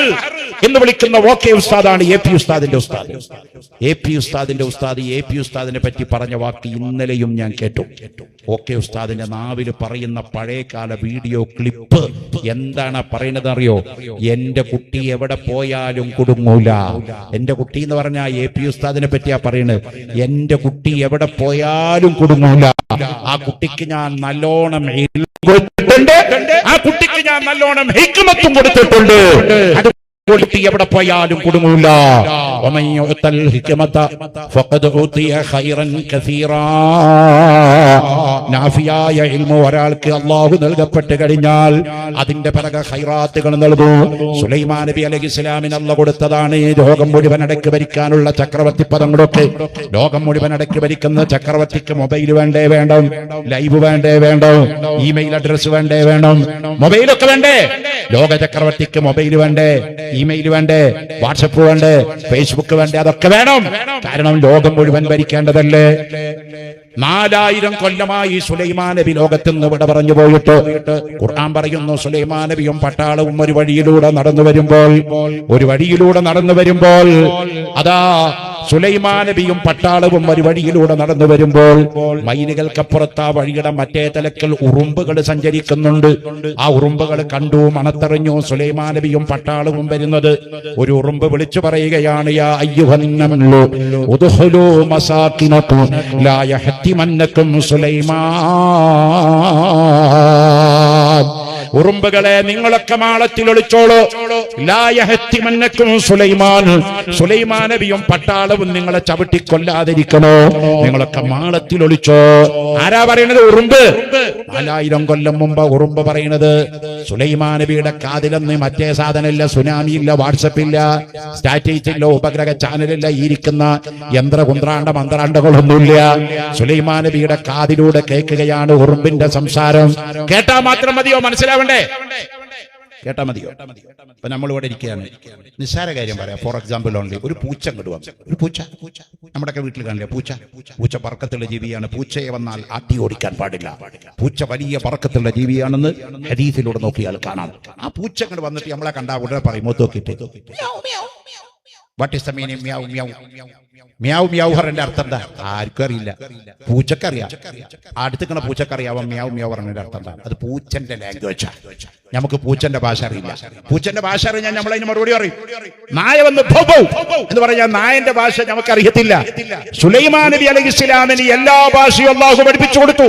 എന്ന് വിളിക്കുന്ന ഓക്കെ ഉസ്താദാണ് AP ഉസ്താദിന്റെ ഉസ്താദ്. AP ഉസ്താദിന്റെ ഉസ്താദ് AP ഉസ്താദിനെ പറ്റി പറഞ്ഞ വാക്ക് ഇന്നലെയും ഞാൻ കേട്ടു. ഓക്കെ ഉസ്താദിന്റെ നാവിൽ പറയുന്ന പഴയകാല വീഡിയോ ക്ലിപ്പ് എന്താണ് പറയുന്നത് അറിയോ? എന്റെ കുട്ടി എവിടെ പോയാലും കുടുങ്ങൂല. എന്റെ കുട്ടി എന്ന് പറഞ്ഞാൽ AP ഉസ്താദിനെ പറ്റിയാ പറയുന്നത്. എന്റെ കുട്ടി എവിടെ പോയാലും കുടുങ്ങൂല. ആ കുട്ടിക്ക് ഞാൻ നല്ലോണം ആ കുട്ടിക്ക് ഞാൻ നല്ലോണം ഹിക്മത്തും കൊടുത്തിട്ടുണ്ട്. കുട്ടി എവിടെ പോയാലും കുടുങ്ങൂല. നാഫിയായ ഇൽമു ഒരാൾക്ക് അല്ലാഹു നൽകപ്പെട്ട് കഴിഞ്ഞാൽ അതിന്റെ പല ഖൈറാത്തുകൾ നൽകും. സുലൈമാൻ നബി അലൈഹിസ്സലാമിന് അല്ലാഹു കൊടുത്തതാണ് ഈ ലോകം മുഴുവൻ അടക്കി ഭരിക്കാനുള്ള ചക്രവർത്തി പദങ്ങളൊക്കെ. ലോകം മുഴുവൻ അടക്കി ഭരിക്കുന്ന ചക്രവർത്തിക്ക് മൊബൈൽ വേണ്ടേ വേണം, ലൈവ് വേണ്ടേ വേണം, ഇമെയിൽ അഡ്രസ് വേണ്ടേ വേണം, മൊബൈലൊക്കെ വേണ്ടേ? ലോക ചക്രവർത്തിക്ക് മൊബൈൽ വേണ്ടേ, ഇമെയിൽ വേണ്ടേ, വാട്സപ്പ് വേണ്ടേ, ഫേസ്ബുക്ക് വേണ്ടേ? അതൊക്കെ വേണം. കാരണം ലോകം മുഴുവൻ ഭരിക്കേണ്ടതല്ലേ. 4000 കൊല്ലമായി സുലൈമാൻ നബി ലോകത്ത് നിന്ന് ഇവിടെ പറഞ്ഞു പോയിട്ട് ഖുർആൻ പറയുന്നു, സുലൈമാൻ നബിയും പട്ടാളവും ഒരു വഴിയിലൂടെ നടന്നു വരുമ്പോൾ അതാ സുലൈമാൻ നബിയും പട്ടാളവും ഒരു വഴിയിലൂടെ നടന്നു വരുമ്പോൾ മൈലുകൾക്കപ്പുറത്ത് ആ വഴിയുടെ മറ്റേ തലക്കൽ ഉറുമ്പുകൾ സഞ്ചരിക്കുന്നുണ്ട്. ആ ഉറുമ്പുകൾ കണ്ടു, മണത്തറിഞ്ഞു സുലൈമാൻ നബിയും പട്ടാളവും വരുന്നത്. ഒരു ഉറുമ്പ് വിളിച്ചു പറയുകയാണ്, യാ അയ്യുഹൻ നംലു ഉദ്ഖുലൂ മസാകിനകും ലാ യഹ്തിമന്നകും സുലൈമാൻ. ഉറുമ്പുകളെ നിങ്ങളൊക്കെ മാളത്തിൽ ഒളിച്ചോളൂ. ലാ യഹ്തിമന്നകും സുലൈമാൻ. സുലൈമാൻ നബിയും പട്ടാളവും നിങ്ങളെ ചവിട്ടി കൊല്ലാതിരിക്കണോ? നിങ്ങളൊക്കെ മാളത്തിൽ ഒളിച്ചോ. ആരാ പറയുന്നത്? ഉറുമ്പ്. 4000 കൊല്ലം മുമ്പ് ഉറുമ്പ് പറയുന്നത്. സുലൈമാൻ നബിയുടെ കാതിലൊന്നും മറ്റേ സാധനമില്ല, സുനാമി ഇല്ല, വാട്സപ്പ് ഇല്ല, സ്റ്റാറ്റൈറ്റ് ഇല്ല, ഉപഗ്രഹ ചാനലില്ല, ഇരിക്കുന്ന യന്ത്രകുന്ത്രാണ്ട മന്ത്രാണ്ടകളൊന്നുമില്ല. സുലൈമാൻ നബിയുടെ കാതിലൂടെ കേൾക്കുകയാണ് ഉറുമ്പിന്റെ സംസാരം. കേട്ടാ മാത്രം മതിയോ? മനസ്സിലാവണ്ടേ? കേട്ടാ മതിയോ? അപ്പൊ നമ്മളിവിടെ ഇരിക്കുകയാണ്, നിസ്സാര കാര്യം പറയാം. ഫോർ എക്സാമ്പിൾ ഓൺലി, ഒരു പൂച്ച അങ്ങോട്ട് വന്നു. ഒരു പൂച്ച നമ്മുടെയൊക്കെ വീട്ടിൽ കാണില്ലേ പൂച്ച ബർക്കത്തുള്ള ജീവിയാണ്. പൂച്ചയെ വന്നാൽ ആട്ടി ഓടിക്കാൻ പാടില്ല. പൂച്ച വലിയ ബർക്കത്തുള്ള ജീവിയാണെന്ന് ഹദീസിലൂടെ നോക്കിയാൽ കാണാം. ആ പൂച്ച അങ്ങോട്ട് വന്നിട്ട് നമ്മളെ കണ്ടാ ഉടനെ പറയും, മുഖത്ത് നോക്കിയിട്ട് വാട്ട് ഈസ് ദ മീനിങ് മ്യാവ് മ്യാവ് മ്യാവ് മ്യാവ് പറഞ്ഞതിന്റെ അർത്ഥം എന്താ? ആർക്കും അറിയില്ല. പൂച്ചക്കറിയാം, അടുത്തിക്കണ പൂച്ചക്കറിയാവാം മ്യാവ് മ്യാവ് പറഞ്ഞതിന്റെ അർത്ഥം എന്താ? അത് പൂച്ചന്റെ ലാംഗ്വേജാ. നമുക്ക് പൂച്ചന്റെ ഭാഷ അറിയില്ല. പൂച്ചന്റെ ഭാഷ അറിയാൻ നമ്മളതിന് മറുപടി പറയും. നായ വന്ന് ഭൗ ഭൗ എന്ന് പറഞ്ഞാൽ നായന്റെ ഭാഷ നമുക്ക് അറിയത്തില്ല. സുലൈമാൻ നബി അലൈഹിസ്സലാമിന് എല്ലാ ഭാഷയും അല്ലാഹു പഠിപ്പിച്ചു കൊടുത്തു.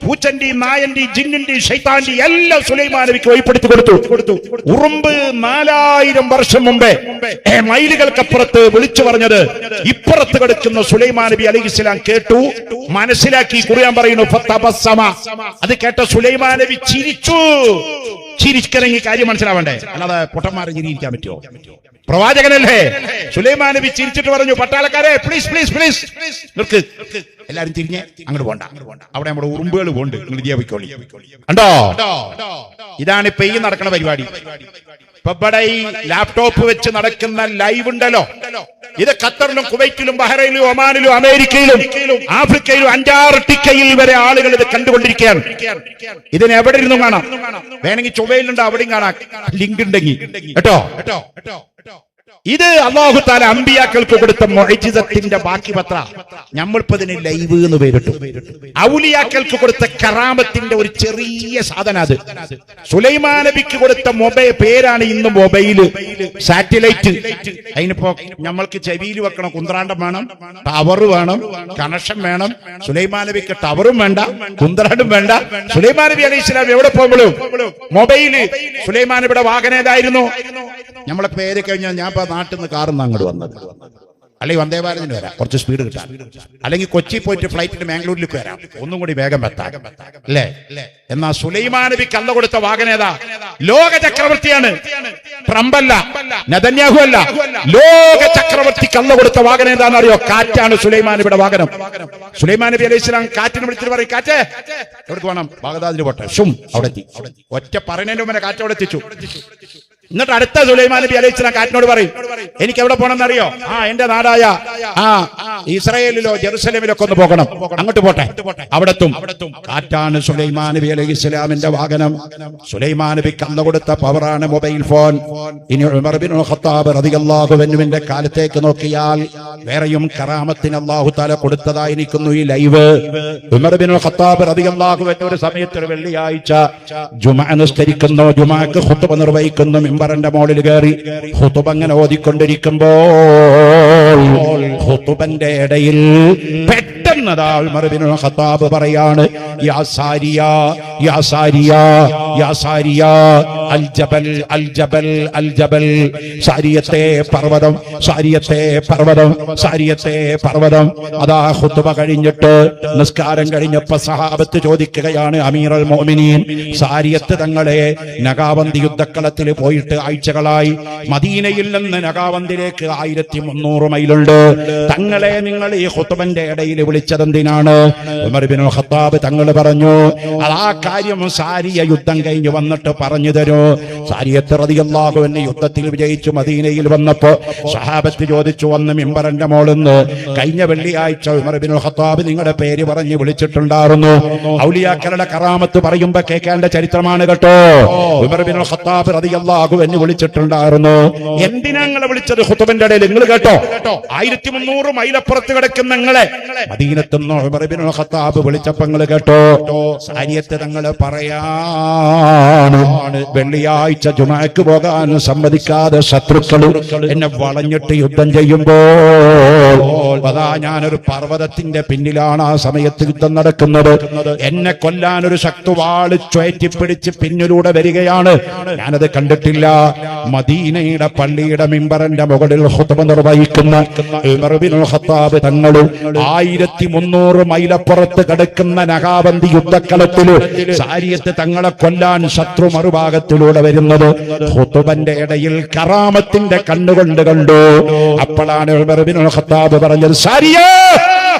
പൂച്ചന്റെയും നായന്റെയും ജിന്നിന്റെയും ശൈത്താന്റെയും എല്ലാം സുലൈമാൻ നബിക്ക് വഴിപ്പെടുത്തി കൊടുത്തു. ഉറുമ്പ് 4000 വർഷം മുമ്പേ മൈലുകൾക്കപ്പുറത്ത് വിളിച്ചു പറഞ്ഞത് ഇപ്പുറത്ത് കിടക്കുന്ന സുലൈമാൻ നബി അലൈഹിസ്സലാം കേട്ടു, മനസ്സിലാക്കി. ഖുർആൻ പറയുന്നു ഫതബസ്സമ. അത് കേട്ട സുലൈമാൻ നബി ചിരിച്ചു. ചിരിക്കണമെങ്കിൽ കാര്യം മനസ്സിലാവണ്ടേ, അല്ലാതെ പൊട്ടന്മാരെ ചിരിക്കാൻ പറ്റുമോ? പ്രവാചകനല്ലേ? സുലൈമാൻ നബി ചിരിച്ചിട്ട് പറഞ്ഞു, പട്ടാളക്കാരെ പ്ലീസ് പ്ലീസ് പ്ലീസ് നിർക്ക്, എല്ലാരും തിരിഞ്ഞ് അങ്ങോട്ട് പോണ്ട, അവിടെ നമ്മുടെ ഉറുമ്പുകൾ പോണ്ട്, നിങ്ങൾ ജീവിക്കോളി. കണ്ടോ, ഇതാണ് ഇപ്പൊ ഈ നടക്കുന്ന പരിപാടി. ഇപ്പൊ ഇവിടെ ഈ ലാപ്ടോപ്പ് വെച്ച് നടക്കുന്ന ലൈവ് ഉണ്ടല്ലോ, ഇത് ഖത്തറിലും കുവൈറ്റിലും ബഹ്റൈനിലും ഒമാനിലും അമേരിക്കയിലും ആഫ്രിക്കയിലും അന്റാർട്ടിക്കയിൽ വരെ ആളുകൾ ഇത് കണ്ടുകൊണ്ടിരിക്കുകയാണ്. ഇതിന് എവിടെ ഇരുന്നും കാണാം, വേണമെങ്കിൽ ചൊവ്വയിലുണ്ട് അവിടെയും കാണാം, ലിങ്ക് ഉണ്ടെങ്കിൽ കേട്ടോ. ഇത് അല്ലാഹു തആല അമ്പിയാക്കൾക്ക് കൊടുത്ത മുഅ്ജിസത്തിന്റെ ബാക്കി പത്ര. നമ്മളിപ്പോ ഇതിന് ലൈവ് എന്ന് പേരിട്ടു. ഔലിയാക്കൾക്ക് കൊടുത്ത കറാമത്തിന്റെ ഒരു ചെറിയ സാധനം അത്. സുലൈമാൻ നബിക്ക് കൊടുത്ത പേരാണ് ഇന്ന് മൊബൈല്, സാറ്റലൈറ്റ്. അതിനിപ്പോ നമ്മൾക്ക് ചെവിയിൽ വെക്കണം, കുന്ത്രാണ്ടം വേണം, ടവർ വേണം, കണക്ഷൻ വേണം. സുലൈമാൻ നബിക്ക് ടവറും വേണ്ട, കുന്ത്രാണ്ടും വേണ്ട. സുലൈമാൻ നബി അലൈഹി സ്വലാം എവിടെ പോകുമ്പോഴും മൊബൈല്. സുലൈമാൻ നബിയുടെ വാഹനം ഏതായിരുന്നു? നമ്മളെ പേര് കഴിഞ്ഞാൽ ഞാൻ ഇപ്പൊ നാട്ടിൽ നിന്ന് കാറിന്ന് അങ്ങോട്ട് വന്നത്, അല്ലെങ്കിൽ വന്ദേ ഭാരതിന് വരാം, കുറച്ച് സ്പീഡ് കിട്ടാൻ, അല്ലെങ്കിൽ കൊച്ചി പോയിട്ട് ഫ്ലൈറ്റിന് ബാംഗ്ലൂരിലേക്ക് വരാം, ഒന്നും കൂടി വേഗം എത്താൻ അല്ലേ. എന്നാ സുലൈമാൻ നബി കള്ള കൊടുത്ത വാഹനം ഏതാ? ലോക ചക്രവർത്തിയാണ്. ട്രംപല്ല, നെതന്യാഹു അല്ല, ലോക ചക്രവർത്തി കള്ള കൊടുത്ത വാഹനം ഏതാണെന്ന് അറിയോ? കാറ്റാണ് സുലൈമാൻ നബിയുടെ വാഹനം. സുലൈമാൻ നബി അലൈഹി സ്വലാം കാറ്റിന് വിളിച്ചിട്ട് പറയും, കാറ്റേ എവിടെ വേണം? ബാഗ്ദാദിന് പോട്ടെ. ഷും അവിടെ എത്തി. ഒറ്റ പറയുന്നതിന് മുമ്പേ കാറ്റ് അവിടെ എത്തിച്ചു. എന്നിട്ട് അടുത്ത സുലൈമാൻ നബി അലൈഹി സ്വലാം കാറ്റിനോട് പറയും, എനിക്ക് എവിടെ പോകണമെന്ന് അറിയോ? എന്റെ നാടായ ഇസ്രായേലിലോ ജെറുസലേമിലോ ഒക്കെ ഒന്ന് പോകണം, അങ്ങോട്ട് പോട്ടെ. അവിടെ എത്തും. കാറ്റാണ് സുലൈമാൻ നബി അലൈഹി സ്വലാമിന്റെ വാഹനം. സുലൈമാൻ നബി കള്ള കൊടുത്ത പവറാണ് മൊബൈൽ ഫോൺ. ഇനി ഉമർ ബിൻ ഖത്താബ് റളിയല്ലാഹു അൻഹുവിന്റെ കാലത്തേക്ക് നോക്കിയാൽ വേറെയും കറാമത്തിന് അല്ലാഹു തആല കൊടുത്തതായിരിക്കുന്നു ഈ ലൈവ്. ഉമർ ബിൻ ഖത്താബ് റളിയല്ലാഹു അൻഹു ഒരു സമയത്ത് ഒരു വെള്ളിയാഴ്ച ജുമുഅ നിസ്കരിക്കുന്നു, ജുമുഅക്ക് ഖുത്ബ നിർവഹിക്കുന്നു. മിമ്പറിന്റെ മുകളിൽ കയറി ഖുത്ബ അങ്ങനെ ഓതിക്കൊണ്ടിരിക്കുമ്പോൾ ഖുത്ബന്റെ ഇടയിൽ പെട്ടെന്ന് ഉമർ ബിൻ ഖത്താബ് പറയാണ്, യാ സാരിയ യാ സാരിയ യാ സാരിയ അൽ ജബൽ അൽ ജബൽ അൽ ജബൽ. സാരിയത്തെ പർവ്വതം, സാരിയത്തെ പർവ്വതം, സാരിയത്തെ പർവ്വതം. അതാ ഖുത്ബ കഴിഞ്ഞിട്ട് നിസ്കാരം കഴിഞ്ഞപ്പോ സഹാബത്ത് ചോദിക്കുകയാണ്, അമീറുൽ മുഅ്മിനീൻ, സാരിയത്ത് തങ്ങളെ നഗാവന്തി യുദ്ധക്കളത്തിൽ പോയിട്ട് ആഴ്ചകളായി, മദീനയിൽ നിന്ന് നഗാവന്തിലേക്ക് 1300 മൈലുണ്ട്. തങ്ങളെ നിങ്ങൾ ഈ ഖുത്ബന്റെ ഇടയിൽ വിളിച്ചതെന്തിനാണ്? ഉമർ ബിൻ ഖത്താബ് തങ്ങൾ പറഞ്ഞു, ആ കാര്യം സാരിയ യുദ്ധം കഴിഞ്ഞ് വന്നിട്ട് പറഞ്ഞു തരൂ. സാരിയത്ത് റളിയല്ലാഹു അൻഹു യുദ്ധത്തിൽ വിജയിച്ചു മദീനയിൽ വന്നപ്പോ സഹാബത്ത് ചോദിച്ചു, വന്ന് മിമ്പറിന്റെ മോളിന്ന് കഴിഞ്ഞ വെള്ളിയാഴ്ച ഉമർ ബിൻ ഖത്താബ് നിങ്ങളുടെ പേര് പറഞ്ഞ് വിളിച്ചിട്ടുണ്ടായിരുന്നു. ഔലിയാക്കളുടെ കറാമത്ത് പറയുമ്പോ കേൾക്കേണ്ട ചരിത്രമാണ് കേട്ടോ. ഉമർ ബിൻ ഖത്താബ് റളിയല്ലാഹു അൻഹു വിളിച്ചിട്ടുണ്ടായിരുന്നു. എന്തിനാ നിങ്ങളെ വിളിച്ചത്? ഖുത്ബന്റെ ഇടയിൽ നിങ്ങൾ കേട്ടോ, 1300 മൈലപ്പുറത്ത് കിടക്കുന്ന നിങ്ങളെ മദീനത്തുനിന്ന് ഉമർ ബിൻ ഖത്താബ് വിളിച്ചപ്പോൾ നിങ്ങൾ കേട്ടോ. സാരിയത്ത് തങ്ങൾ പറയാണ്, വെള്ളിയാഴ്ച ജുമുഅക്ക് പോകാൻ സമ്മതിക്കാതെ ശത്രുക്കൾ എന്നെ വളഞ്ഞിട്ട് യുദ്ധം ചെയ്യുമ്പോൾ അതാ ഞാനൊരു പർവ്വതത്തിന്റെ പിന്നിലാണ് ആ സമയത്ത് യുദ്ധം നടക്കുന്നത്. എന്നെ കൊല്ലാൻ ഒരു ശക്തിവാള് ചുഴറ്റിപ്പിടിച്ച് പിന്നിലൂടെ വരികയാണ്. ഞാനത് കണ്ടിട്ടില്ല. മദീനയുടെ പള്ളിയുടെ മിമ്പറിന്റെ മുകളിൽ ഖുത്ബ നിർവഹിക്കുന്ന ഉമർ ബിൻ ഖത്താബ് തങ്ങൾ 1300 മൈലപ്പുറത്ത് കിടക്കുന്ന നഗാവന്തി യുദ്ധക്കളത്തിൽ സാരിയത്ത് തങ്ങളെ കൊല്ലാൻ ശത്രു മറുഭാഗത്തിലൂടെ വരുന്നത് ഖുത്ബന്റെ ഇടയിൽ കറാമത്തിന്റെ കണ്ണുകൊണ്ട് കണ്ടു. അപ്പോഴാണ് ഉമർ ബിൻ ഖത്താബ് പറഞ്ഞത്, സാരിയ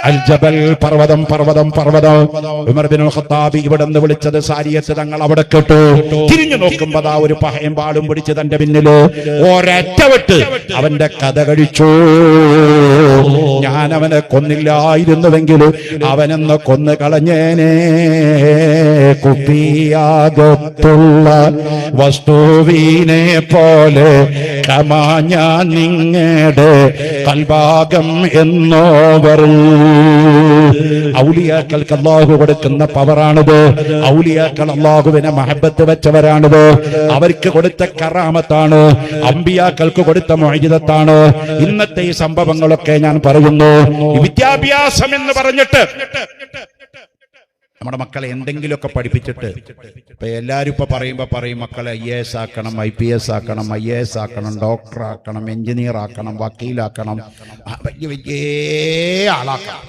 അൽ ജബൽ, പർവ്വതം പർവ്വതം പർവ്വതം. ഉമർ ബിൻ ഖത്താബ് ഇവിടെ നിന്ന് വിളിച്ചത് സാരിയത്ത് തങ്ങൾ അവിടെ കേട്ടു. തിരിഞ്ഞു നോക്കുമ്പോ ദാ ഒരു പഹയും പാടും പിടിച്ച് തന്റെ പിന്നില് ഒരൊറ്റ വെട്ട് അവന്റെ കഥ കഴിച്ചു. ഞാൻ അവനെ കൊന്നില്ലായിരുന്നുവെങ്കിൽ അവനെന്ന് കൊന്നു കളഞ്ഞേനെ. കുപ്പിയാകത്തുള്ള വസ്തുവിനെ പോലെ കമാഞ്ഞാ നിങ്ങടെ കൽഭാഗം എന്നോവർ. ഔലിയാക്കൾക്ക് അല്ലാഹു കൊടുക്കുന്ന പവറാണിത്. ഔലിയാക്കൾ അല്ലാഹുവിനെ മഹബത്ത് വെച്ചവരാണിത്. അവർക്ക് കൊടുത്ത കറാമത്താണ്, അമ്പിയാക്കൾക്ക് കൊടുത്ത മുഅ്ജിസത്താണ്. ഇന്നത്തെ ഈ സംഭവങ്ങളൊക്കെ ഞാൻ പറയുന്നു. വിദ്യാഭ്യാസം എന്ന് പറഞ്ഞിട്ട് നമ്മുടെ മക്കളെ എന്തെങ്കിലുമൊക്കെ പഠിപ്പിച്ചിട്ട് ഇപ്പൊ എല്ലാവരും ഇപ്പൊ പറയും മക്കളെ IAS ആക്കണം, IPS ആക്കണം, IAS ആക്കണം, ഡോക്ടർ ആക്കണം, എഞ്ചിനീയർ ആക്കണം, വക്കീലാക്കണം, വലിയ വലിയ ആളാക്കണം.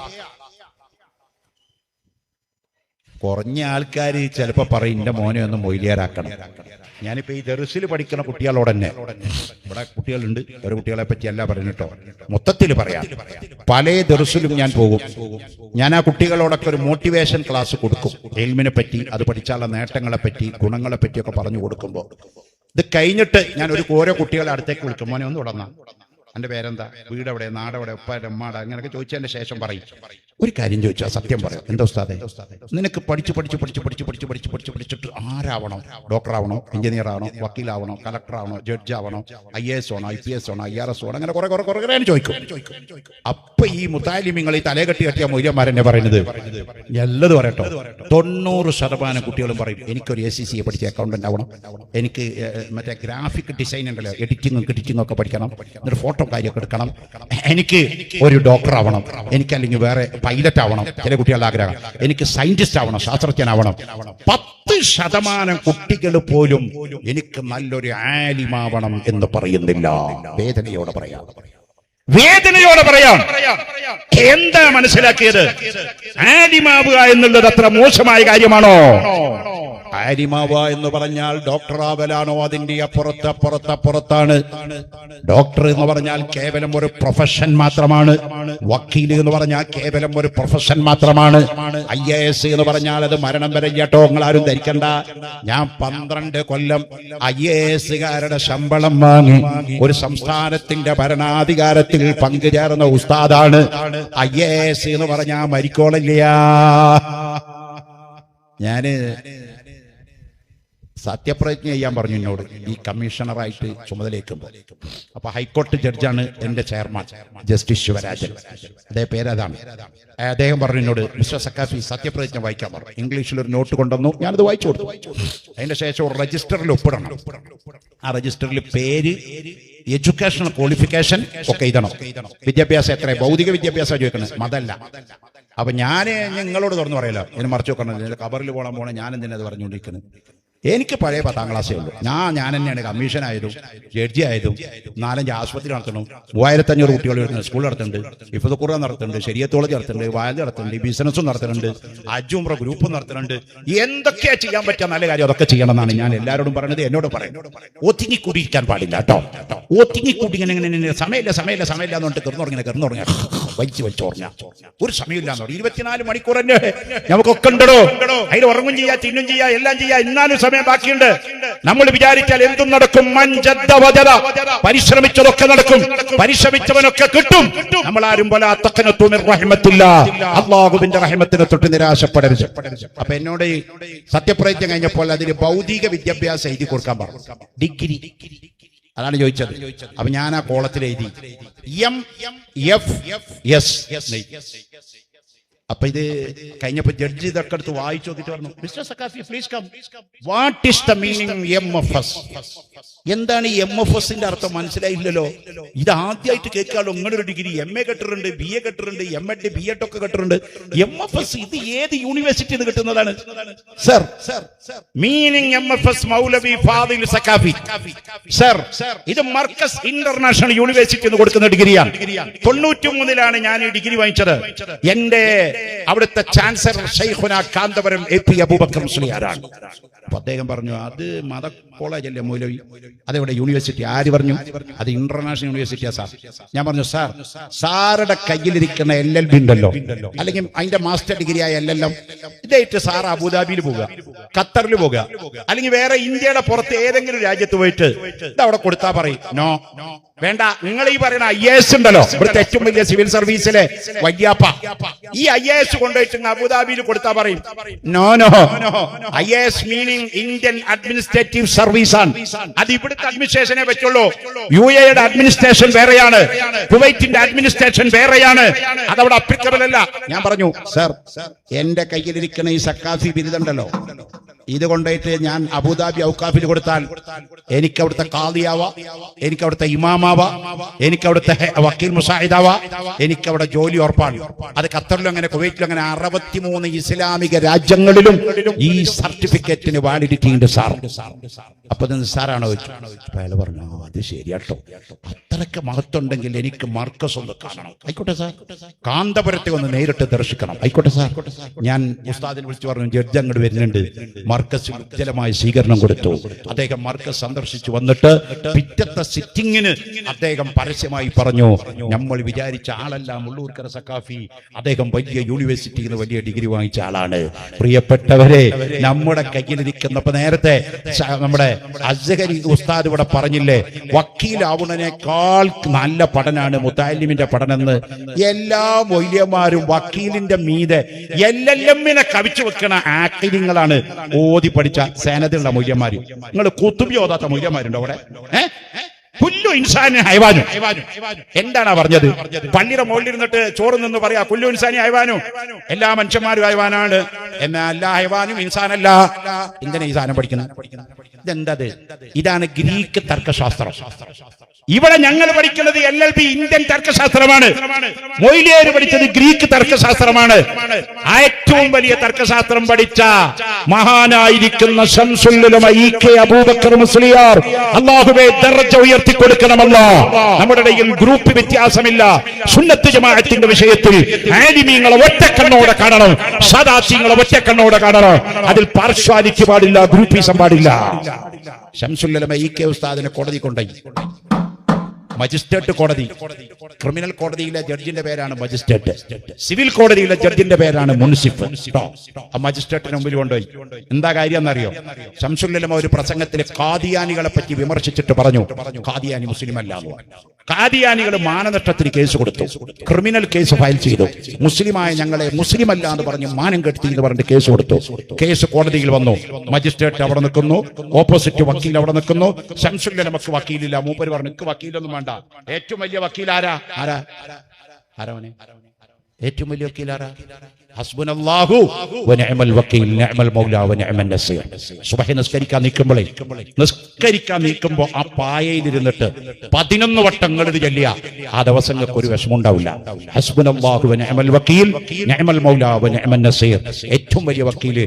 കുറഞ്ഞ ആൾക്കാർ ചിലപ്പോൾ പറയും എൻ്റെ മോനെ ഒന്ന് മൊയ്ലിയാരാക്കണം. ഞാനിപ്പോൾ ഈ ദർസിൽ പഠിക്കുന്ന കുട്ടികളോട് തന്നെ, ഇവിടെ കുട്ടികളുണ്ട്, ഒരു കുട്ടികളെ പറ്റി അല്ല പറയുന്നുട്ടോ, മൊത്തത്തിൽ പറയാം. പല ദർസിലും ഞാൻ പോകും. ഞാൻ ആ കുട്ടികളോടൊക്കെ ഒരു മോട്ടിവേഷൻ ക്ലാസ് കൊടുക്കും. എൽമിനെ പറ്റി, അത് പഠിച്ചാലുള്ള നേട്ടങ്ങളെ പറ്റി, ഗുണങ്ങളെ പറ്റിയൊക്കെ പറഞ്ഞു കൊടുക്കുമ്പോൾ ഇത് കഴിഞ്ഞിട്ട് ഞാൻ ഓരോ കുട്ടികളെ അടുത്തേക്ക് വിളിക്കും. മോനെ ഒന്ന് തുടങ്ങാം, എൻ്റെ പേരെന്താ, വീടെവിടെ, നാടെവിടെ, ഉപ്പാടെ ഉമ്മാടെ, അങ്ങനെയൊക്കെ ചോദിച്ചതിന്റെ ശേഷം പറയും. ഒരു കാര്യം ചോദിച്ചാൽ സത്യം പറയാം, എന്താ ഉസ്താദേ, നിനക്ക് പഠിച്ചിട്ട് ആരാവണം? ഡോക്ടറാവണോ, എഞ്ചിനീയർ ആവണോ, വക്കീലാവണോ, കളക്ടറാവണോ, ജഡ്ജാവണോ, IAS ആണോ, IPS ആണോ, IRS ആണോ, അങ്ങനെ കുറെ ചോദിക്കും. അപ്പൊ ഈ മുത്താലിമിങ്ങൾ ഈ തലകെട്ടി കെട്ടിയ മൊയ്യന്മാരെന്നെ പറയുന്നത് എല്ലത് പറയട്ടോ, 90% കുട്ടികളും പറയും എനിക്കൊരു ACCA പഠിച്ച അക്കൗണ്ടന്റ് ആവണം, എനിക്ക് മറ്റേ ഗ്രാഫിക് ഡിസൈൻ ഉണ്ടല്ലോ, എഡിറ്റിംഗ് ഒക്കെ പഠിക്കണം, എന്നിട്ട് ഫോട്ടോ കാര്യമൊക്കെ എടുക്കണം, എനിക്ക് ഒരു ഡോക്ടർ ആവണം, എനിക്ക് അല്ലെങ്കിൽ വേറെ പൈലറ്റ് ആവണം, ചില കുട്ടികളുടെ ആഗ്രഹം, എനിക്ക് സയന്റിസ്റ്റ് ആവണം, ശാസ്ത്രജ്ഞനാവണം. 10% കുട്ടികൾ പോലും എനിക്ക് നല്ലൊരു ആലിമാവണം എന്ന് പറയുന്നില്ല. വേദനയോടെ പറയാം. എന്താ മനസ്സിലാക്കിയത്? ആലിമാവുക എന്നുള്ളത് അത്ര മോശമായ കാര്യമാണോ? ആലിമാവുക എന്ന് പറഞ്ഞാൽ ഡോക്ടർ ആവലാണോ? അതിന്റെ അപ്പുറത്താണ്. ഡോക്ടർ എന്ന് പറഞ്ഞാൽ കേവലം ഒരു പ്രൊഫഷൻ മാത്രമാണ്. വക്കീൽ എന്ന് പറഞ്ഞാൽ കേവലം ഒരു പ്രൊഫഷൻ മാത്രമാണ്. IAS എന്ന് പറഞ്ഞാൽ അത് മരണം വരെ കേട്ടോ, നിങ്ങളാരും ധരിക്കണ്ട. ഞാൻ 12 കൊല്ലം IAS-കാരുടെ ശമ്പളം വാങ്ങി ഒരു സംസ്ഥാനത്തിന്റെ ഭരണാധികാരത്തിൽ പങ്കുചേർന്ന ഉസ്താദാണ്. IAS എന്ന് പറഞ്ഞാൽ മരിക്കോളില്ല. ഞാന് സത്യപ്രതിജ്ഞ ചെയ്യാൻ പറഞ്ഞു എന്നോട് ഈ കമ്മീഷണറായിട്ട് ചുമതലയേക്കുമ്പോൾ. അപ്പൊ ഹൈക്കോടതി ജഡ്ജാണ് എന്റെ ചെയർമാൻ, ജസ്റ്റിസ് ശിവരാജൻ, അതേ പേരതാണ്. അദ്ദേഹം പറഞ്ഞു എന്നോട്, മിസ്റ്റർ സക്കാഫി സത്യപ്രതിജ്ഞ വായിക്കാൻ പറഞ്ഞു. ഇംഗ്ലീഷിൽ ഒരു നോട്ട് കൊണ്ടുവന്നു, ഞാനത് വായിച്ചു കൊടുത്തു. അതിന്റെ ശേഷം ഒരു രജിസ്റ്ററിൽ ഒപ്പിടണം. ആ രജിസ്റ്ററിൽ പേര്, എഡ്യൂക്കേഷണൽ ക്വാളിഫിക്കേഷൻ ഒക്കെ എഴുതണം. വിദ്യാഭ്യാസം എത്ര, ഭൗതിക വിദ്യാഭ്യാസം ചോദിക്കണം, മതല്ല. അപ്പൊ ഞാന് നിങ്ങളോട് തുറന്നു പറയല്ലോ, ഇതിന് മറിച്ച് നോക്കണം, കബറിൽ പോകണം, ഞാൻ എന്തിനാ പറഞ്ഞുകൊണ്ടിരിക്കുന്നത്? എനിക്ക് പഴയ 10ാം ക്ലാസ്സേ ഉള്ളൂ. ഞാൻ തന്നെയാണ് കമ്മീഷൻ ആയതും ജഡ്ജി ആയതും 4-5 ആശുപത്രി നടത്തണം, 3500 കുട്ടികൾ സ്കൂൾ നടത്തുന്നുണ്ട്, ഹിഫ്ദ് ഖുർആൻ നടത്തുന്നുണ്ട്, ശരീഅത്ത് കോളേജ് നടത്തുന്നുണ്ട്, വായന നടത്തുന്നുണ്ട്, ബിസിനസ്സും നടത്തുന്നുണ്ട്, ഹജ്ജ് ഉംറ ഗ്രൂപ്പും നടത്തുന്നുണ്ട്. എന്തൊക്കെയാ ചെയ്യാൻ പറ്റുക നല്ല കാര്യം അതൊക്കെ ചെയ്യണം എന്നാണ് ഞാൻ എല്ലാവരോടും പറയുന്നത്. എന്നോട് പറയും, ഒതുങ്ങിക്കൂടിയിരിക്കാൻ പാടില്ല കേട്ടോ. ഒതുങ്ങിക്കൂടി ഇങ്ങനെ സമയമില്ല എന്ന് പറഞ്ഞിട്ട് കിടന്നുറങ്ങിയ വലിച്ചോർഞ്ഞ ഒരു സമയമില്ലാന്നോ. 24 മണിക്കൂർ തന്നെ നമുക്കൊക്കെ ഉണ്ടോ? അതിൽ ഉറങ്ങും ചെയ്യാ, തിന്നും ചെയ്യാ, എല്ലാം ചെയ്യാ. എന്നാലും സമയം ബാക്കിയുണ്ട്. നമ്മൾ വിചാരിച്ചാൽ എന്തും നടക്കും. പരിശ്രമിച്ചതൊക്കെ നടക്കും, പരിശ്രമിച്ചവനൊക്കെ കിട്ടും. നമ്മളാരും പോലെ അല്ലാഹുവിന്റെ റഹ്മത്തിനെ തൊട്ട് നിരാശപ്പെടരുത്. അപ്പൊ എന്നോട് സത്യപ്രതിജ്ഞ കഴിഞ്ഞപ്പോൾ അതിന് ഭൗതിക വിദ്യാഭ്യാസം എഴുതി കൊടുക്കാൻ പറഞ്ഞു, ഡിഗ്രി. അതാണ് ചോദിച്ചത്. അപ്പൊ ഞാൻ ആ കോളത്തിൽ എഴുതി MFS. അപ്പൊ ഇത് കഴിഞ്ഞപ്പോ ജഡ്ജി ഇതൊക്കെ എടുത്ത് വായിച്ചു നോക്കിട്ട് പറഞ്ഞു, mister Saqafi please come, what is the meaning MFS? എന്താണ് ഈ MFSന്റെ അർത്ഥം? മനസ്സിലായില്ലല്ലോ. ഇത് ആദ്യമായിട്ട് കേൾക്കാലോ. ഇങ്ങനൊരു degree MA കെട്ടിട്ടുണ്ട്, BA കെട്ടിട്ടുണ്ട്, MEd B.Ed ഒക്കെ കെട്ടിട്ടുണ്ട്. MFS ഇത് ഏത് യൂണിവേഴ്സിറ്റി കിട്ടുന്നതാണ്? സർ, മീനിങ് MFS മൗലവി ഫാദിൽ സക്കാഫി. സർ, ഇത് മർക്കസ് ഇന്റർനാഷണൽ യൂണിവേഴ്സിറ്റി എന്ന് കൊടുക്കുന്ന ഡിഗ്രിയാണ്. 93-ലാണ് ഞാൻ ഈ ഡിഗ്രി വാങ്ങിച്ചത്. എന്റെ അവിടുത്തെ ചാൻസലർ ശൈഖുന കാന്തപുരം AP അബൂബക്കർ മുസ്ലിയാരാണ്. അപ്പൊ അദ്ദേഹം പറഞ്ഞു, അത് മത കോളേജല്ലേ മൗലവി? അതെവിടെ യൂണിവേഴ്സിറ്റി? ആര് പറഞ്ഞു? അത് ഇന്റർനാഷണൽ യൂണിവേഴ്സിറ്റിയാ സാർ. ഞാൻ പറഞ്ഞു, സാറുടെ കയ്യിലിരിക്കുന്ന LLB ഉണ്ടല്ലോ, അല്ലെങ്കിൽ അതിന്റെ മാസ്റ്റർ ഡിഗ്രി ആയ LLM, ഇതായിട്ട് സാർ അബുദാബിയിൽ പോകുക, ഖത്തറിൽ പോകുക, അല്ലെങ്കിൽ വേറെ ഇന്ത്യയുടെ പുറത്ത് ഏതെങ്കിലും രാജ്യത്ത് പോയിട്ട് ഇതവിടെ കൊടുത്താ പറയും. നോ, വേണ്ട. നിങ്ങൾ ഈ പറയുന്ന IAS ഉണ്ടല്ലോ, ഇവിടുത്തെ ഏറ്റവും വലിയ സിവിൽ സർവീസിലെ വല്യാപ്പ, ഈ IAS കൊണ്ടുപോയിട്ട് അബുദാബിയിൽ കൊടുത്താ പറയും. No no, IAS meaning Indian administrative service ആണ്. അത് ഇവിടുത്തെ അഡ്മിനിസ്ട്രേഷനെ പറ്റുള്ളൂ. UAE അഡ്മിനിസ്ട്രേഷൻ വേറെയാണ്, കുവൈറ്റിന്റെ അഡ്മിനിസ്ട്രേഷൻ വേറെയാണ്, അതവിടെ അപ്ലിക്കബിൾ അല്ല. ഞാൻ പറഞ്ഞു, സർ, എന്റെ കയ്യിലിരിക്കുന്ന ഈ സക്കാഫി ബിരുദുണ്ടല്ലോ, ഇത് കൊണ്ടുപോയിട്ട് ഞാൻ അബുദാബി ഔക്കാഫിൽ കൊടുത്താൽ എനിക്ക് അവിടുത്തെ ഖാദിയാവാ, എനിക്ക് അവിടുത്തെ ഇമാമാവാ, എനിക്ക് അവിടുത്തെ വക്കീൽ മുസാഹിദാവാ, എനിക്ക് അവിടെ ജോലി ഉറപ്പാണ്. അത് ഖത്തറിലും അങ്ങനെ, കുവൈറ്റിലും അങ്ങനെ 63 ഇസ്ലാമിക രാജ്യങ്ങളിലും ഈ സർട്ടിഫിക്കറ്റിന് വാലിഡിറ്റി ഉണ്ട് സാർ. അപ്പൊ സാറാണോ ചോദിച്ചു. അയാൾ പറഞ്ഞു, അത് ശരിയാട്ടോ, അത്രയ്ക്ക് മഹത്വമുണ്ടെങ്കിൽ എനിക്ക് മർക്കസ് ഒന്ന് കാണണം. ആയിക്കോട്ടെ സാർ, കാന്തപുരത്തെ ഒന്ന് നേരിട്ട് ദർശിക്കണം. ആയിക്കോട്ടെ സാർ. ഞാൻ ഉസ്താദിനെ വിളിച്ചു പറഞ്ഞു, ജഡ്ജ് അങ്ങോട്ട് വരുന്നുണ്ട്. മർക്കസിൽ ഉജ്ജലമായ സ്വീകരണം കൊടുത്തു. അദ്ദേഹം മർക്കസ് സന്ദർശിച്ചു വന്നിട്ട് പിറ്റത്തെ സിറ്റിങ്ങിന് അദ്ദേഹം പരസ്യമായി പറഞ്ഞു, നമ്മൾ വിചാരിച്ച ആളല്ല മുള്ളൂർക്കര സക്കാഫി, അദ്ദേഹം വലിയ യൂണിവേഴ്സിറ്റിയിൽ നിന്ന് വലിയ ഡിഗ്രി വാങ്ങിച്ച ആളാണ്. പ്രിയപ്പെട്ടവരെ, നമ്മുടെ കയ്യിലിരിക്കുന്നപ്പോ നേരത്തെ നമ്മുടെ അസ്ഹരി ഉസ്താദ് ഇവിടെ പറഞ്ഞില്ലേ, വക്കീലാവുന്നതിനേക്കാൾ നല്ല പഠനമാണ് മുത്തഅല്ലിമിന്റെ പഠനം എന്ന്. എല്ലാ മൗലവിമാരും വക്കീലിന്റെ മീതെ LLM-നെ കവിച്ചു വെക്കണ ആക്ടിങ്ങളാണ് ഓതി പഠിച്ച സേനതുള്ള മൗലവിമാര്. നിങ്ങൾ കുത്തുബി ഓതാത്ത മൗലവിമാരുണ്ടോ അവിടെ? കുല്ലു ഇൻസാനി ഹൈവാനു. എന്താണ് പറഞ്ഞത്? പള്ളിയുടെ മുകളിൽ ഇരുന്നിട്ട് ചോറ് നിന്ന് പറയാ, കുല്ലു ഇൻസാനി ഹൈവാനു, എല്ലാ മനുഷ്യന്മാരും ഹൈവാനാണ്, എന്നാൽ എല്ലാ ഹൈവാനും ഇൻസാനല്ല. എന്തിനാ ഈ സാധനം പഠിക്കുന്നത്? ഇതെന്തത്? ഇതാണ് ഗ്രീക്ക് തർക്കശാസ്ത്രം. ഇവിടെ ഞങ്ങൾ പഠിക്കുന്നത് LLB ഇന്ത്യൻ തർക്കശാസ്ത്രമാണ്. മൊയ്ലിയർ പഠിച്ചത് ഗ്രീക്ക് തർക്കശാസ്ത്രമാണ്. ഏറ്റവും വലിയ തർക്കശാസ്ത്രം പഠിച്ച മഹാനായിരിക്കുന്ന ശംസുൽ ഉലമ EK അബൂബക്കർ മുസ്ലിയാർ, അല്ലാഹുവേ ദർജ ഉയർത്തി കൊടുക്കണമല്ലോ. നമ്മുടെ ഇടയിൽ ഗ്രൂപ്പ് വ്യത്യാസമില്ല. സുന്നത്ത് ജമാഅത്തിന്റെ വിഷയത്തിൽ ആലിമീങ്ങളെ ഒറ്റക്കണ്ണോടെ കാണണം, സദാത്യങ്ങളെ ഒറ്റക്കണ്ണോടെ കാണണം. അതിൽ പാർശ്വാലിറ്റി പാടില്ല, ഗ്രൂപ്പിസം പാടില്ല. ശംസുൽ ഉലമ EK ഉസ്താദിനെ കോടതി കൊണ്ടുപോയി. മജിസ്ട്രേറ്റ് കോടതി, ക്രിമിനൽ കോടതിയിലെ ജഡ്ജിന്റെ പേരാണ് മജിസ്ട്രേറ്റ്, സിവിൽ കോടതിയിലെ ജഡ്ജിന്റെ പേരാണ് മുൻസിഫ്. ആ മജിസ്ട്രേറ്റിന് മുമ്പിൽ കൊണ്ടുപോയി. എന്താ കാര്യം എന്നറിയോ? ശംസുൽ ഉലമ ഒരു പ്രസംഗത്തിൽ ഖാദിയാനികളെ പറ്റി വിമർശിച്ചിട്ട് പറഞ്ഞു, ഖാദിയാനി മുസ്ലിം അല്ല. ഖാദിയാനികൾ മാനനഷ്ടത്തിന് കേസ് കൊടുത്തു, ക്രിമിനൽ കേസ് ഫയൽ ചെയ്തു. മുസ്ലിമായ ഞങ്ങളെ മുസ്ലിം അല്ല എന്ന് പറഞ്ഞ് മാനം കെടുത്തി എന്ന് പറഞ്ഞിട്ട് കേസ് കൊടുത്തു. കേസ് കോടതിയിൽ വന്നു. മജിസ്ട്രേറ്റ് അവിടെ നിൽക്കുന്നു, ഓപ്പോസിറ്റ് വക്കീൽ അവിടെ നിൽക്കുന്നു. ശംസുൽ ഉലമക്ക് വക്കീലില്ല. മൂപ്പര് പറഞ്ഞു, എനിക്ക് വക്കീലൊന്നും വേണ്ട. ഏറ്റവും വലിയ വക്കീൽ ആരാ? ഏറ്റവും വലിയ വക്കീൽ ആരാ? ഹസ്ബുനല്ലാഹു വനിഅമൽ വക്കീൽ നിഅമൽ മൗലാ വനിഅമൻ നസീർ. സുബ്ഹി നിസ്കരിക്കാൻ നിൽക്കുമ്പോൾ ആ പായയിലിരുന്നിട്ട് 11 വട്ടങ്ങൾ ഇത് ചൊല്ലിയ ആ ദിവസങ്ങൾക്ക് ഒരു വിഷമം ഉണ്ടാവില്ല. ഹസ്ബുനല്ലാഹു വനിഅമൽ വക്കീൽ നിഅമൽ മൗലാ വനിഅമൻ നസീർ. ഏറ്റവും വലിയ വക്കീല്,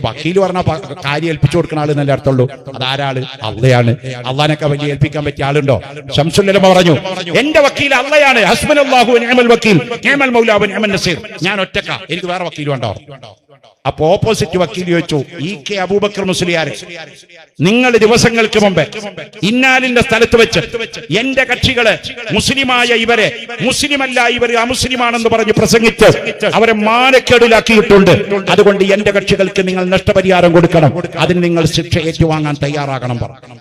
വക്കീൽ പറഞ്ഞാൽ കാര്യം ഏൽപ്പിച്ചു കൊടുക്കുന്ന ആള് എന്നല്ലേ അർത്ഥമുള്ളൂ. അതാരാള്? അള്ളയാണ്. അള്ളാനൊക്കെ വലിയ ഏൽപ്പിക്കാൻ പറ്റിയ ആളുണ്ടോ? ശംസുൽ ഉലമ പറഞ്ഞു, എന്റെ വക്കീൽ അള്ളയാണ്. ഹസ്ബുനല്ലാഹു വനിഅമൽ വക്കീൽ നിഅമൽ മൗലാ വനിഅമൻ നസീർ. ഞാൻ ഒറ്റക്ക, എനിക്ക് വേറെ വക്കീൽ വേണ്ടോ? അപ്പൊ ഓപ്പോസിറ്റ് വക്കീൽ ചോദിച്ചു, EK അബൂബക്കർ മുസ്ലിയാരെ, നിങ്ങൾ ദിവസങ്ങൾക്ക് മുമ്പ് ഇന്നാലിന്റെ സ്ഥലത്ത് വെച്ച് എന്റെ കക്ഷികള് മുസ്ലിമായ ഇവരെ മുസ്ലിമല്ല, ഇവര് അമുസ്ലിമാണെന്ന് പറഞ്ഞ് പ്രസംഗിച്ച് അവരെ മാനക്കേടിലാക്കിയിട്ടുണ്ട്. അതുകൊണ്ട് എന്റെ കക്ഷികൾക്ക് നിങ്ങൾ നഷ്ടപരിഹാരം കൊടുക്കണം, അതിന് നിങ്ങൾ ശിക്ഷ ഏറ്റുവാങ്ങാൻ തയ്യാറാകണം പറഞ്ഞു.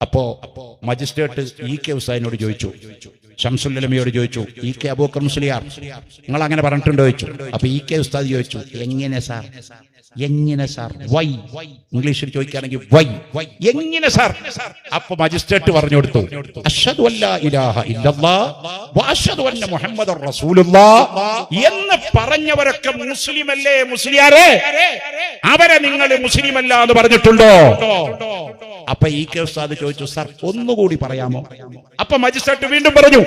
അപ്പോ മജിസ്ട്രേറ്റ് EK ഉസ്താദിനോട് ചോദിച്ചു, ശംസുൽ ഉലമയോട് ചോദിച്ചു, EK അബൂബക്കർ മുസ്ലിയാർ, നിങ്ങൾ അങ്ങനെ പറഞ്ഞിട്ടുണ്ടോ ചോദിച്ചു. അപ്പൊ EK ഉസ്താദ് ചോദിച്ചു, എങ്ങനെ സാർ? വൈ? ഇംഗ്ലീഷിൽ ചോദിക്കുകയാണെങ്കിൽ വൈ, എങ്ങനെ സാർ? അപ്പൊ മജിസ്ട്രേറ്റ് പറഞ്ഞു കൊടുത്തു, അശ്ഹദു അല്ലാ ഇലാഹ ഇല്ലല്ലാഹ് വഅശ്ഹദു അന്ന മുഹമ്മദർ റസൂലുള്ളാഹ് എന്ന് പറഞ്ഞവരൊക്കെ മുസ്ലിമല്ലേ മുസ്ലിയാരെ? അവരെ നിങ്ങൾ മുസ്ലിമല്ല എന്ന് പറഞ്ഞിട്ടുണ്ടോ? അപ്പൊ EK ഉസ്താദ് ചോദിച്ചു, സാർ ഒന്നുകൂടി പറയാമോ? അപ്പൊ മജിസ്ട്രേറ്റ് വീണ്ടും പറഞ്ഞു,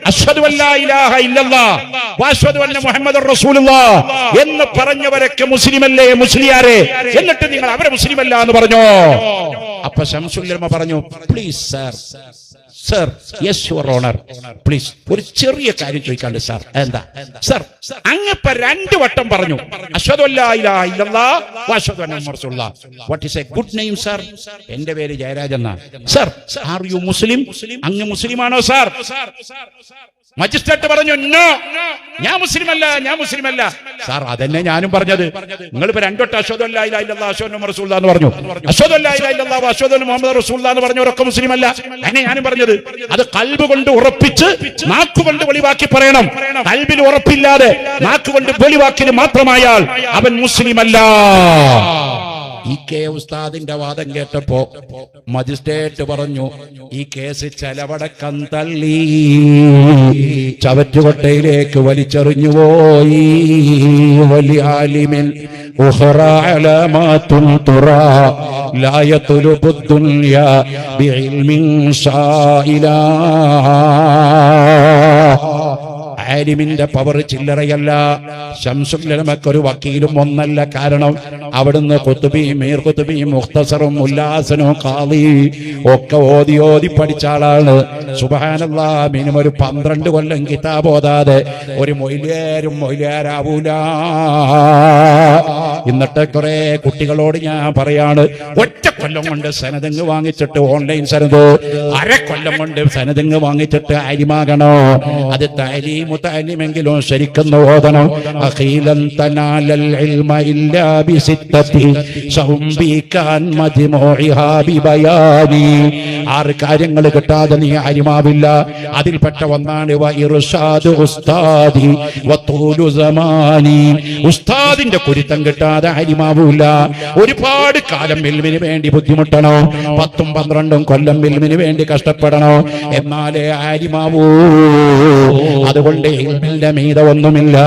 അശ്ഹദു അല്ലാ ഇലാഹ ഇല്ലല്ലാഹ് വഅശ്ഹദു അന്ന മുഹമ്മദർ റസൂലുള്ളാഹ് എന്ന് പറഞ്ഞവരൊക്കെ മുസ്ലിമല്ലേ മുസ്ലിയാരെ? എന്നിട്ട് നിങ്ങൾ അവരെ മുസ്ലിമല്ല എന്ന് പറഞ്ഞോ? അപ്പൊ ശംസുൽ ഉലമ പറഞ്ഞു, please sir, sir yes your honour please ഒരു ചെറിയ കാര്യം ചോദിക്കാണ്ട് സാർ. എന്താ സർ? അങ്ങപ്പ 2 വട്ടം പറഞ്ഞു അശ്ഹദു അല്ലാ ഇലാഹ ഇല്ലല്ലാഹ് വ അശ്ഹദു അന്ന മുഹമ്മദൻ റസൂലുള്ളാഹ്. What is A good name sir? എന്റെ പേര് ജയരാജ് എന്നാ. സർ ആർ യു മുസ്ലിം? അങ്ങ് മുസ്ലിമാണോ സാർ? മജിസ്ട്രേറ്റ് പറഞ്ഞു നോ, ഞാൻ മുസ്ലിമല്ല, ഞാൻ മുസ്ലിമല്ല. സാർ അതന്നെ ഞാനും പറഞ്ഞത്. നിങ്ങളിപ്പോ 2 വട്ടം അശ്ഹദു അല്ലാ ഇലാഹ ഇല്ലല്ലാഹ് അശ്ഹദു അന്ന മുഹമ്മദൻ റസൂലുള്ളാഹ് എന്ന് പറഞ്ഞു. അശ്ഹദു അല്ലാ ഇലാഹ ഇല്ലല്ലാഹ് അശ്ഹദു അന്ന മുഹമ്മദൻ റസൂലുള്ളാഹ് എന്ന് പറഞ്ഞവരൊക്കെ മുസ്ലിമല്ല. അങ്ങനെ ഞാനും പറഞ്ഞത്. അത് ഖൽബ് കൊണ്ട് ഉറപ്പിച്ച് നാക്കുകൊണ്ട് വെളിവാക്കി പറയണം. ഖൽബിൽ ഉറപ്പില്ലാതെ നാക്കുകൊണ്ട് വെളിവാക്കിന് മാത്രമായാൽ അവൻ മുസ്ലിമല്ല. ഈ കെ ഉസ്താദിന്റെ വാദം കേട്ടപ്പോ മജിസ്ട്രേറ്റ് പറഞ്ഞു ഈ കേസ് ചെലവടക്കം തള്ളി ചവറ്റുകൊട്ടയിലേക്ക് വലിച്ചെറിഞ്ഞുപോയി. വലിയ ആലിമിൻ ഉഖറാ അലാമാത്തുൻ തുറാ ലാ യത്ലുബു ദുനിയാ ബിഇൽമിൻ സായിലാ. ആലിമിന്റെ പവർ ചില്ലറയല്ല. ശംസുൽ ഉലമക്കൊരു വക്കീലും ഒന്നല്ല. കാരണം അവിടുന്ന് ഖുത്ബി, മീർ ഖുത്ബി, മുഖ്തസറും ഉല്ലാസനും ഖാദി ഒക്കെ ഓതി പഠിച്ച ആളാണ്. സുബ്ഹാനല്ലാഹ്, മിനിമം ഒരു 12 കൊല്ലം കിതാബ് ഓതാതെ ഒരു മൊയ്ലിയാരും മൊയ്ലിയാരാവൂല. ഇന്നത്തെ കുറെ കുട്ടികളോട് ഞാൻ പറയാണ്, ഒറ്റ കൊല്ലം കൊണ്ട് സനദങ്ങ് വാങ്ങിച്ചിട്ട് ഓൺലൈൻ സനദ്, 1/2 കൊല്ലം കൊണ്ട് സനദങ്ങ് വാങ്ങിച്ചിട്ട് ആലിമാകണോ? അത് താലിമെങ്കിലും ശരിക്കും ഓതണം. അഖീലൻ തനാലൽ ഇൽമ ഇല്ലാ ബിസിത്തത്തി സൗംബികാൻ മജ്മുഇഹാ ബിബയാനി. 6 കാര്യങ്ങൾ കിട്ടാതെ നീ ആലിമാവില്ല. അതിൽപ്പെട്ട ഒന്നാണ് വ ഇർഷാദു ഉസ്താദി വതൂലു സമാനി. ഉസ്താദിന്റെ കുരുത്തം കിട്ടാതെ ആലിമാവില്ല. ഒരുപാട് കാലം ഇൽമിന് വേണ്ടി ബുദ്ധിമുട്ടണോ? 10ഉം 12ഉം കൊല്ലം ഇൽമിന് വേണ്ടി കഷ്ടപ്പെടണോ? എന്നാലേ ആലിമാവൂ. അതുകൊണ്ട് ഇൽമിന്റെ മീത ഒന്നുമില്ല.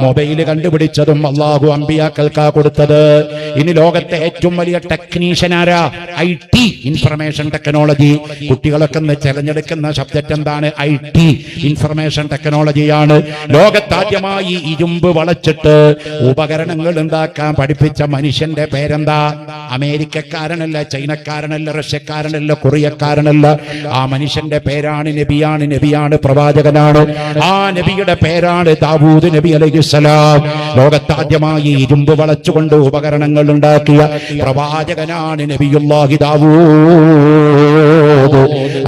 മൊബൈൽ കണ്ടുപിടിച്ചതും അല്ലാഹു അമ്പിയാക്കൾക്കാ കൊടുത്തത്. ഇനി ലോകത്തെ ഏറ്റവും വലിയ ടെക്നീഷ്യൻ ആരാ? IT, information technology. കുട്ടികളൊക്കെ തിരഞ്ഞെടുക്കുന്ന സബ്ജക്ട് എന്താണ്? IT, information ടെക്നോളജിയാണ്. ലോകത്താദ്യമായി ഇരുമ്പ് വളച്ചിട്ട് ഉപകരണങ്ങൾ ഉണ്ടാക്കാൻ പഠിപ്പിച്ച മനുഷ്യന്റെ പേരെന്താ? അമേരിക്കക്കാരനല്ല, ചൈനക്കാരനല്ല, റഷ്യക്കാരനല്ല, കൊറിയക്കാരനല്ല. ആ മനുഷ്യന്റെ പേരാണ് നബിയാണ്, പ്രവാചകനാണ്. ആ നബിയുടെ പേരാണ് ദാവൂദ് നബി അലൈഹിസ്സലാം. ലോകത്താദ്യമായി ഇരുമ്പ് വളച്ചുകൊണ്ട് ഉപകരണങ്ങൾ ഉണ്ടാക്കിയ പ്രവാചകനാണ് നബിയുല്ലാഹി ദാവൂദ്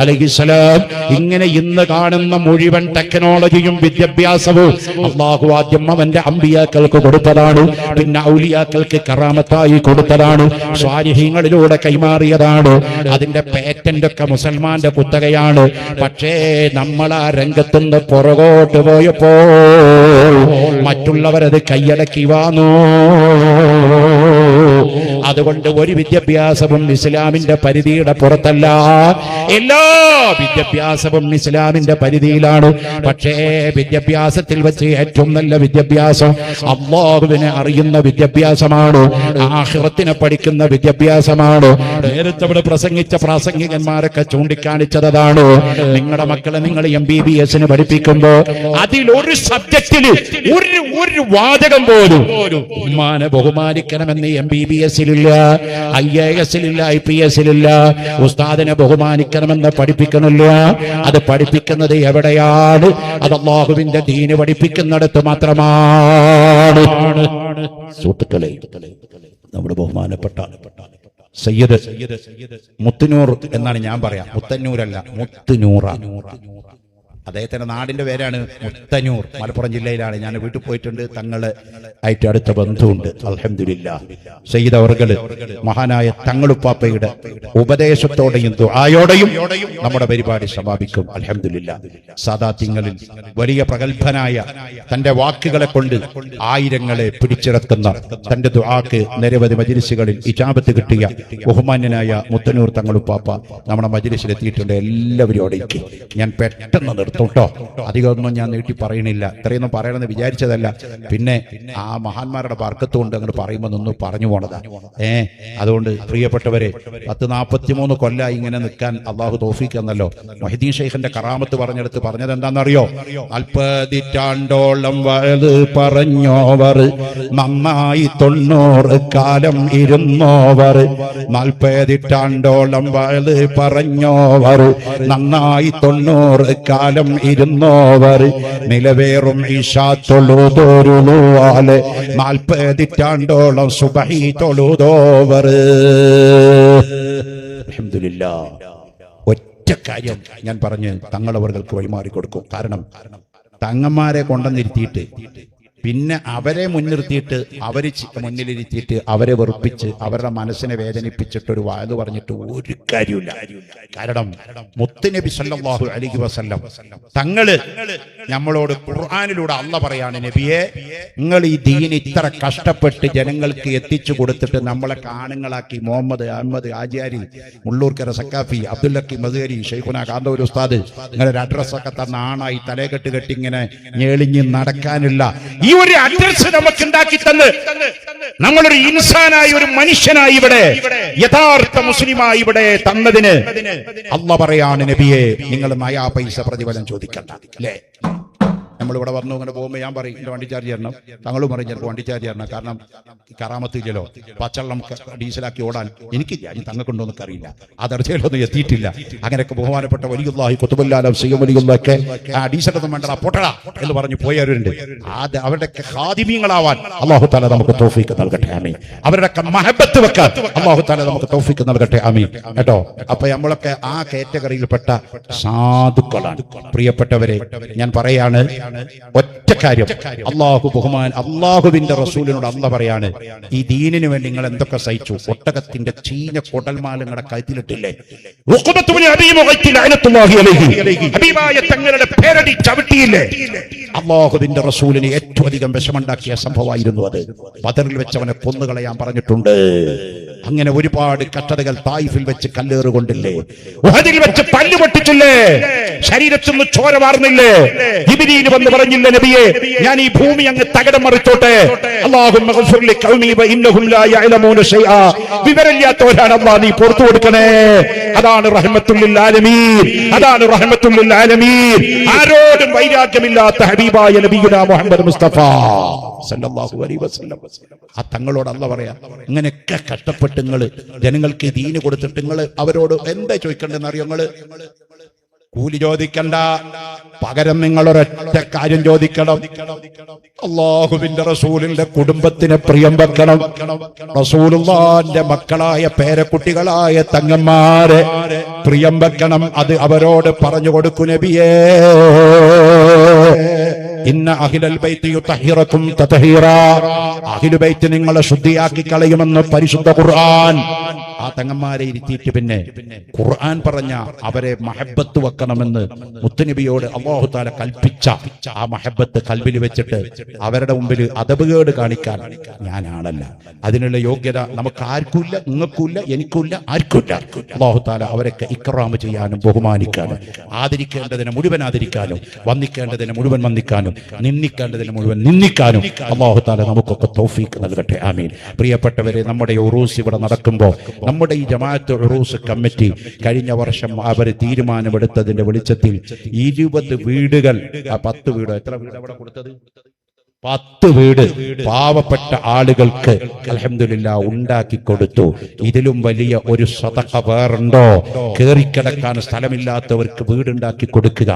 അലൈഹിസ്സലാം. ഇങ്ങനെ ഇന്ന് കാണുന്ന മുഴുവൻ ടെക്നോളജിയും വിദ്യാഭ്യാസവും അല്ലാഹു ആദ്യം അവന്റെ അമ്പിയാക്കൾക്ക് കൊടുത്തതാണ്. പിന്നെ ഔലിയാക്കൾക്ക് കറാമത്തായി കൊടുത്തതാണ്. സ്വാലിഹീങ്ങളിലൂടെ കൈമാറിയതാണ്. അതിന്റെ പേറ്റന്റ് ഒക്കെ മുസൽമാന്റെ കുത്തകയാണ്. പക്ഷേ നമ്മൾ ആ രംഗത്തുനിന്ന് പുറകോട്ട് പോയപ്പോ മറ്റുള്ളവരത് കൈയടക്കി വാങ്ങൂ. അതുകൊണ്ട് ഒരു വിദ്യാഭ്യാസവും ഇസ്ലാമിന്റെ പരിധിയുടെ പുറത്തല്ല. എല്ലാ വിദ്യാഭ്യാസവും ഇസ്ലാമിന്റെ പരിധിയിലാണ്. പക്ഷേ വിദ്യാഭ്യാസത്തിൽ വെച്ച് ഏറ്റവും നല്ല വിദ്യാഭ്യാസം അല്ലാഹുവിനെ അറിയുന്ന വിദ്യാഭ്യാസമാണ്. ആഖിറത്തിനെ പഠിക്കുന്ന വിദ്യാഭ്യാസമാണ്. നേരത്തെ ഇവിടെ പ്രസംഗിച്ച പ്രാസംഗികന്മാരൊക്കെ ചൂണ്ടിക്കാണിച്ചതാണ്. നിങ്ങളുടെ മക്കളെ നിങ്ങൾ MBBS പഠിപ്പിക്കുമ്പോ അതിലൊരു സബ്ജക്റ്റില് ഒരു വാചകം പോലും ഉമ്മാനെ ബഹുമാനിക്കണമെന്ന് MBBS-ലില്ല, IAS-ലില്ല, IPS-ലില്ല. ഉസ്താദിനെ ബഹുമാനിക്കണമെന്ന് പഠിപ്പിക്കണില്ല. അത് പഠിപ്പിക്കുന്നത് എവിടെയാണ്? അത് അല്ലാഹുവിന്റെ ദീന് പഠിപ്പിക്കുന്നിടത്ത് മാത്രമാണ്. സുഹൃത്തുക്കളെ, നമ്മുടെ ബഹുമാനപ്പെട്ട സയ്യിദ് മുത്തുനൂർ എന്നാണ് ഞാൻ പറയാം. മുത്തന്നൂരല്ല, മുത്തുനൂറ. അദ്ദേഹത്തിന്റെ നാടിന്റെ പേരാണ് മുത്തന്നൂർ. മലപ്പുറം ജില്ലയിലാണ്. ഞാൻ വീട്ടിൽ പോയിട്ടുണ്ട്. തങ്ങള് ആയിട്ട് അടുത്ത ബന്ധുവുണ്ട്. അൽഹംദുലില്ലാഹ്. സയ്യിദ് അവർകള് മഹാനായ തങ്ങളുപ്പാപ്പയുടെ ഉപദേശത്തോടെയും ദുആയോടെയും നമ്മുടെ പരിപാടി സമാപിക്കും. അൽഹംദുലില്ലാഹ്. സാദാത്യങ്ങളിൽ വലിയ പ്രഗത്ഭനായ തന്റെ വാക്കുകളെ കൊണ്ട് ആയിരങ്ങളെ പിടിച്ചിറക്കുന്ന തന്റെ ദുആക്ക് നിരവധി മജ്ലിസുകളിൽ ഇജാബത്ത് കിട്ടിയ ബഹുമാന്യനായ മുത്തന്നൂർ തങ്ങളുപ്പാപ്പ നമ്മുടെ മജ്ലിസിലെത്തിയിട്ടുണ്ട്. എല്ലാവരും അവിടേക്ക് ഞാൻ പെട്ടെന്ന് നിർത്തി തൊട്ടോ. അധികമൊന്നും ഞാൻ നീട്ടി പറയണില്ല, ഇത്രയൊന്നും പറയണമെന്ന് വിചാരിച്ചതല്ല. പിന്നെ ആ മഹാന്മാരുടെ ബർക്കത്ത് കൊണ്ട് അങ്ങോട്ട് പറയുമ്പോൾ നിന്ന് പറഞ്ഞു പോണതാ. അതുകൊണ്ട് പ്രിയപ്പെട്ടവരെ, 43 കൊല്ലമായി ഇങ്ങനെ നിൽക്കാൻ അള്ളാഹു തൗഫീഖ് എന്നല്ലോ. മൊഹീദ്ദീൻ ഷെയ്ഖിന്റെ കറാമത്ത് പറഞ്ഞത് എന്താണെന്നറിയോ? 40 നൂറ്റാണ്ടോളം വയത് പറഞ്ഞോവർ, നന്നായി 90 കാലം ഇരുന്നോവർ. 40 നൂറ്റാണ്ടോളം വയത് പറഞ്ഞോവർ, നന്നായി 90 കാലം ഇരുന്നോവർ. നിലവേറും ഇശാ തൊഴുതോരുളുവാലെ 40 നൂറ്റാണ്ടോളം സുബഹി തൊഴുതോവർ. അൽഹംദുലില്ലാഹ്. ഒറ്റ കാര്യം ഞാൻ പറഞ്ഞ് തങ്ങളവർക്ക് വഴിമാറി കൊടുക്കും. കാരണം തങ്ങന്മാരെ കൊണ്ടുവന്നിരുത്തിയിട്ട് പിന്നെ അവരെ മുൻനിർത്തിയിട്ട് മുന്നിലിരുത്തിയിട്ട് അവരെ വെറുപ്പിച്ച് അവരുടെ മനസ്സിനെ വേദനിപ്പിച്ചിട്ടൊരു വാത് പറഞ്ഞിട്ട് ഒരു കാര്യമില്ല. കാരണം മുത്തുനബി സല്ലല്ലാഹു അലൈഹി വസല്ലം തങ്ങള് നമ്മളോട് ഖുർആനിലൂടെ അല്ലാഹ് പറയാണ്, നബിയെ നിങ്ങൾ ഈ ദീൻ ഇത്ര കഷ്ടപ്പെട്ട് ജനങ്ങൾക്ക് എത്തിച്ചു കൊടുത്തിട്ട് നമ്മളെ കാണുങ്ങളാക്കി മുഹമ്മദ് അഹമ്മദ് ആചാരി, മുള്ളൂർക്കര സക്കാഫി, അബ്ദുൽ ഹക്കീം മദ്ഹരി, ഷെയ്ഖുന കാന്തൂർ ഉസ്താദ് നിങ്ങളുടെ അഡ്രസ്സൊക്കെ തന്ന ആണായി തലകെട്ട് കെട്ടി ഇങ്ങനെ ഞെളിഞ്ഞ് നടക്കാനുള്ള ഈ ഒരു അഡ്രസ് നമുക്ക് ഉണ്ടാക്കി തന്ന് നമ്മളൊരു ഇൻസാനായി ഒരു മനുഷ്യനായി ഇവിടെ യഥാർത്ഥ മുസ്ലിമായി ഇവിടെ തന്നതിന് അല്ലാഹ് പറയാണ്, നബിയെ നിങ്ങൾ നയാ പൈസ പ്രതിഫലം ചോദിക്കണ്ട. അല്ലേ? നമ്മളിവിടെ വന്നു ഇങ്ങനെ പോകുമ്പോൾ ഞാൻ പറയും എൻ്റെ വണ്ടി ചാർജ് ചെയ്യണം, തങ്ങളും പറയും ചിലപ്പോൾ വണ്ടി ചാർജ് ചെയ്യണം. കാരണം കറാമത്തില്ലല്ലോ, പച്ചവെള്ളം ഡീസലാക്കി ഓടാൻ എനിക്കില്ല, ഇനി തങ്ങൾക്കുണ്ടോ എന്നൊക്കെ അറിയില്ല, ആ ദർജയിലൊന്നും എത്തിയിട്ടില്ല. അങ്ങനെയൊക്കെ ബഹുമാനപ്പെട്ട വലിയുള്ളാഹി ഖുതുബുല്ലാലം സയ്യിദ് വലിയുള്ളൊക്കെ ഡീസലൊന്നും വേണ്ട പൊട്ടടാ എന്ന് പറഞ്ഞു പോയവരുണ്ട്. അവരുടെയൊക്കെ ഖാദിമീങ്ങളാവാൻ അല്ലാഹു തആല നമുക്ക് തൗഫീഖ് നൽകട്ടെ, ആമീൻ. അവരുടെയൊക്കെ മഹബത്ത് വെക്കാൻ അല്ലാഹു തആല നമുക്ക് തൗഫീഖ് നൽകട്ടെ, ആമീൻ. കേട്ടോ? അപ്പൊ നമ്മളൊക്കെ ആ കാറ്റഗറിയിൽപ്പെട്ട സാധുക്കളാണ്. പ്രിയപ്പെട്ടവരെ, ഞാൻ പറയാണ് ഒറ്റ കാര്യം, അള്ളാഹുവിന്റെ റസൂലിനോട് അല്ലാഹ് പറയാണ്, ഈ ദീനിന് വേണ്ടി നിങ്ങൾ എന്തൊക്കെ സഹിച്ചു. ഒട്ടകത്തിന്റെ ചീഞ്ഞ കൊടൽമാല നിങ്ങളുടെ കഴുത്തിലിട്ടില്ലേ? തങ്ങളുടെ പേരടി ചവിട്ടിയില്ലേ? അള്ളാഹുവിന്റെ റസൂലിന് ഏറ്റവും അധികം വിഷമുണ്ടാക്കിയ സംഭവമായിരുന്നു അത്. ബദറിൽ വെച്ചവനെ കൊന്നുകളയാൻ പറഞ്ഞിട്ടുണ്ട്. അങ്ങനെ ഒരുപാട് കഷ്ടതകൾ തായിഫിൽ വെച്ച് കല്ലേറ് കൊണ്ടില്ലേ? ഉഹദിൽ വെച്ച് പല്ല് പൊട്ടിച്ചില്ലേ? ശരീരത്തിൽ നിന്ന് ചോര വാർന്നില്ലേ? ജിബ്രീൽ വന്ന് പറഞ്ഞില്ല, നബിയെ ഞാൻ ഈ ഭൂമി അങ്ങ് തകിടം മറിച്ചോട്ടെ, അല്ലാഹുമ്മ ഗ്ഫിർ ലി ഖൗമി വഇന്നഹും ലാ യഅലമൂന ശൈആ, വിവരമില്ലാത്തവരാണ് അല്ലാഹ് നീ പുറത്തു കൊടുക്കണേ. അതാണ് റഹ്മത്തുൽ ലിൽ ആലമീൻ, അതാണ് റഹ്മത്തുൽ ലിൽ ആലമീൻ. ആരോടും വൈരാഗ്യമില്ലാത്ത ഹബീബായ നബിയുനാ മുഹമ്മദ് മുസ്തഫ സല്ലല്ലാഹു അലൈഹി വസല്ലം. ആ തങ്ങളോട് അല്ലാഹ് പറയാ, ഇങ്ങനെയൊക്കെ കഷ്ടപ്പെട്ട് നിങ്ങൾ ജനങ്ങൾക്ക് ദീന് കൊടുത്തിട്ട് നിങ്ങൾ അവരോട് എന്താ ചോദിക്കണ്ടെന്ന് അറിയോ? നിങ്ങൾ കൂലി ചോദിക്കണ്ട, പകരം നിങ്ങൾ ഒരൊറ്റ കാര്യം ചോദിക്കണം. അല്ലാഹുവിന്റെ റസൂലിന്റെ കുടുംബത്തിന് പ്രിയം വെക്കണം. റസൂലുള്ളാഹിന്റെ മക്കളായ പേരക്കുട്ടികളായ തങ്ങന്മാരെ പ്രിയം വെക്കണം. അത് അവരോട് പറഞ്ഞു കൊടുക്കൂ, നബിയേ. ഇന്ന അഹ്ലൽ ബൈത്തി യുതഹിറകും തത്ഹീറാ, അഹ്ലു ബൈത്ത് നിങ്ങളെ ശുദ്ധിയാക്കി കളയുമെന്ന് പരിശുദ്ധ ഖുർആൻ. ആ തങ്ങന്മാരെ ഇരുത്തിയിട്ട് പിന്നെ ഖുർആൻ പറഞ്ഞ അവരെ മഹബത്ത് വെക്കണമെന്ന് മുത്തുനബിയോട് അല്ലാഹു തആല കൽപ്പിച്ച ആ മഹബത്ത് കൽബിൽ വെച്ചിട്ട് അവരുടെ മുമ്പിൽ അദബുകേട് കാണിക്കാൻ ഞാനാണല്ല. അതിനുള്ള യോഗ്യത നമുക്ക് ആർക്കുമില്ല, നിങ്ങൾക്കുമില്ല, എനിക്കുമില്ല, ആർക്കുമില്ല. അല്ലാഹു തആല അവരൊക്കെ ഇക്റാമ് ചെയ്യാനും ബഹുമാനിക്കാനും ആദരിക്കേണ്ടതിനെ മുഴുവൻ ആദരിക്കാനും വന്ദിക്കേണ്ടതിനെ മുഴുവൻ വന്ദിക്കാനും നിന്ദിക്കേണ്ടതിനെ മുഴുവൻ നിന്ദിക്കാനും അല്ലാഹു തആല നമുക്കൊക്കെ തൗഫീഖ് നൽകട്ടെ, ആമീൻ. പ്രിയപ്പെട്ടവരെ, നമ്മുടെ ഉറൂസ് ഇവിടെ നടക്കുമ്പോൾ നമ്മുടെ ഈ ജമാഅത്ത് ഉറൂസ് കമ്മിറ്റി കഴിഞ്ഞ വർഷം അവർ തീരുമാനമെടുത്തതിന്റെ വെളിച്ചത്തിൽ 20 വീടുകൾ, 10 വീടോ എത്ര വീട് അവിടെ കൊടുത്തത്? 10 വീട് പാവപ്പെട്ട ആളുകൾക്ക് അൽഹംദുലില്ലാഹ് ഉണ്ടാക്കി കൊടുത്തു. ഇതിലും വലിയ ഒരു സദഖ വേറുണ്ടോ? കേറിക്കിടക്കാൻ സ്ഥലമില്ലാത്തവർക്ക് വീടുണ്ടാക്കി കൊടുക്കുക,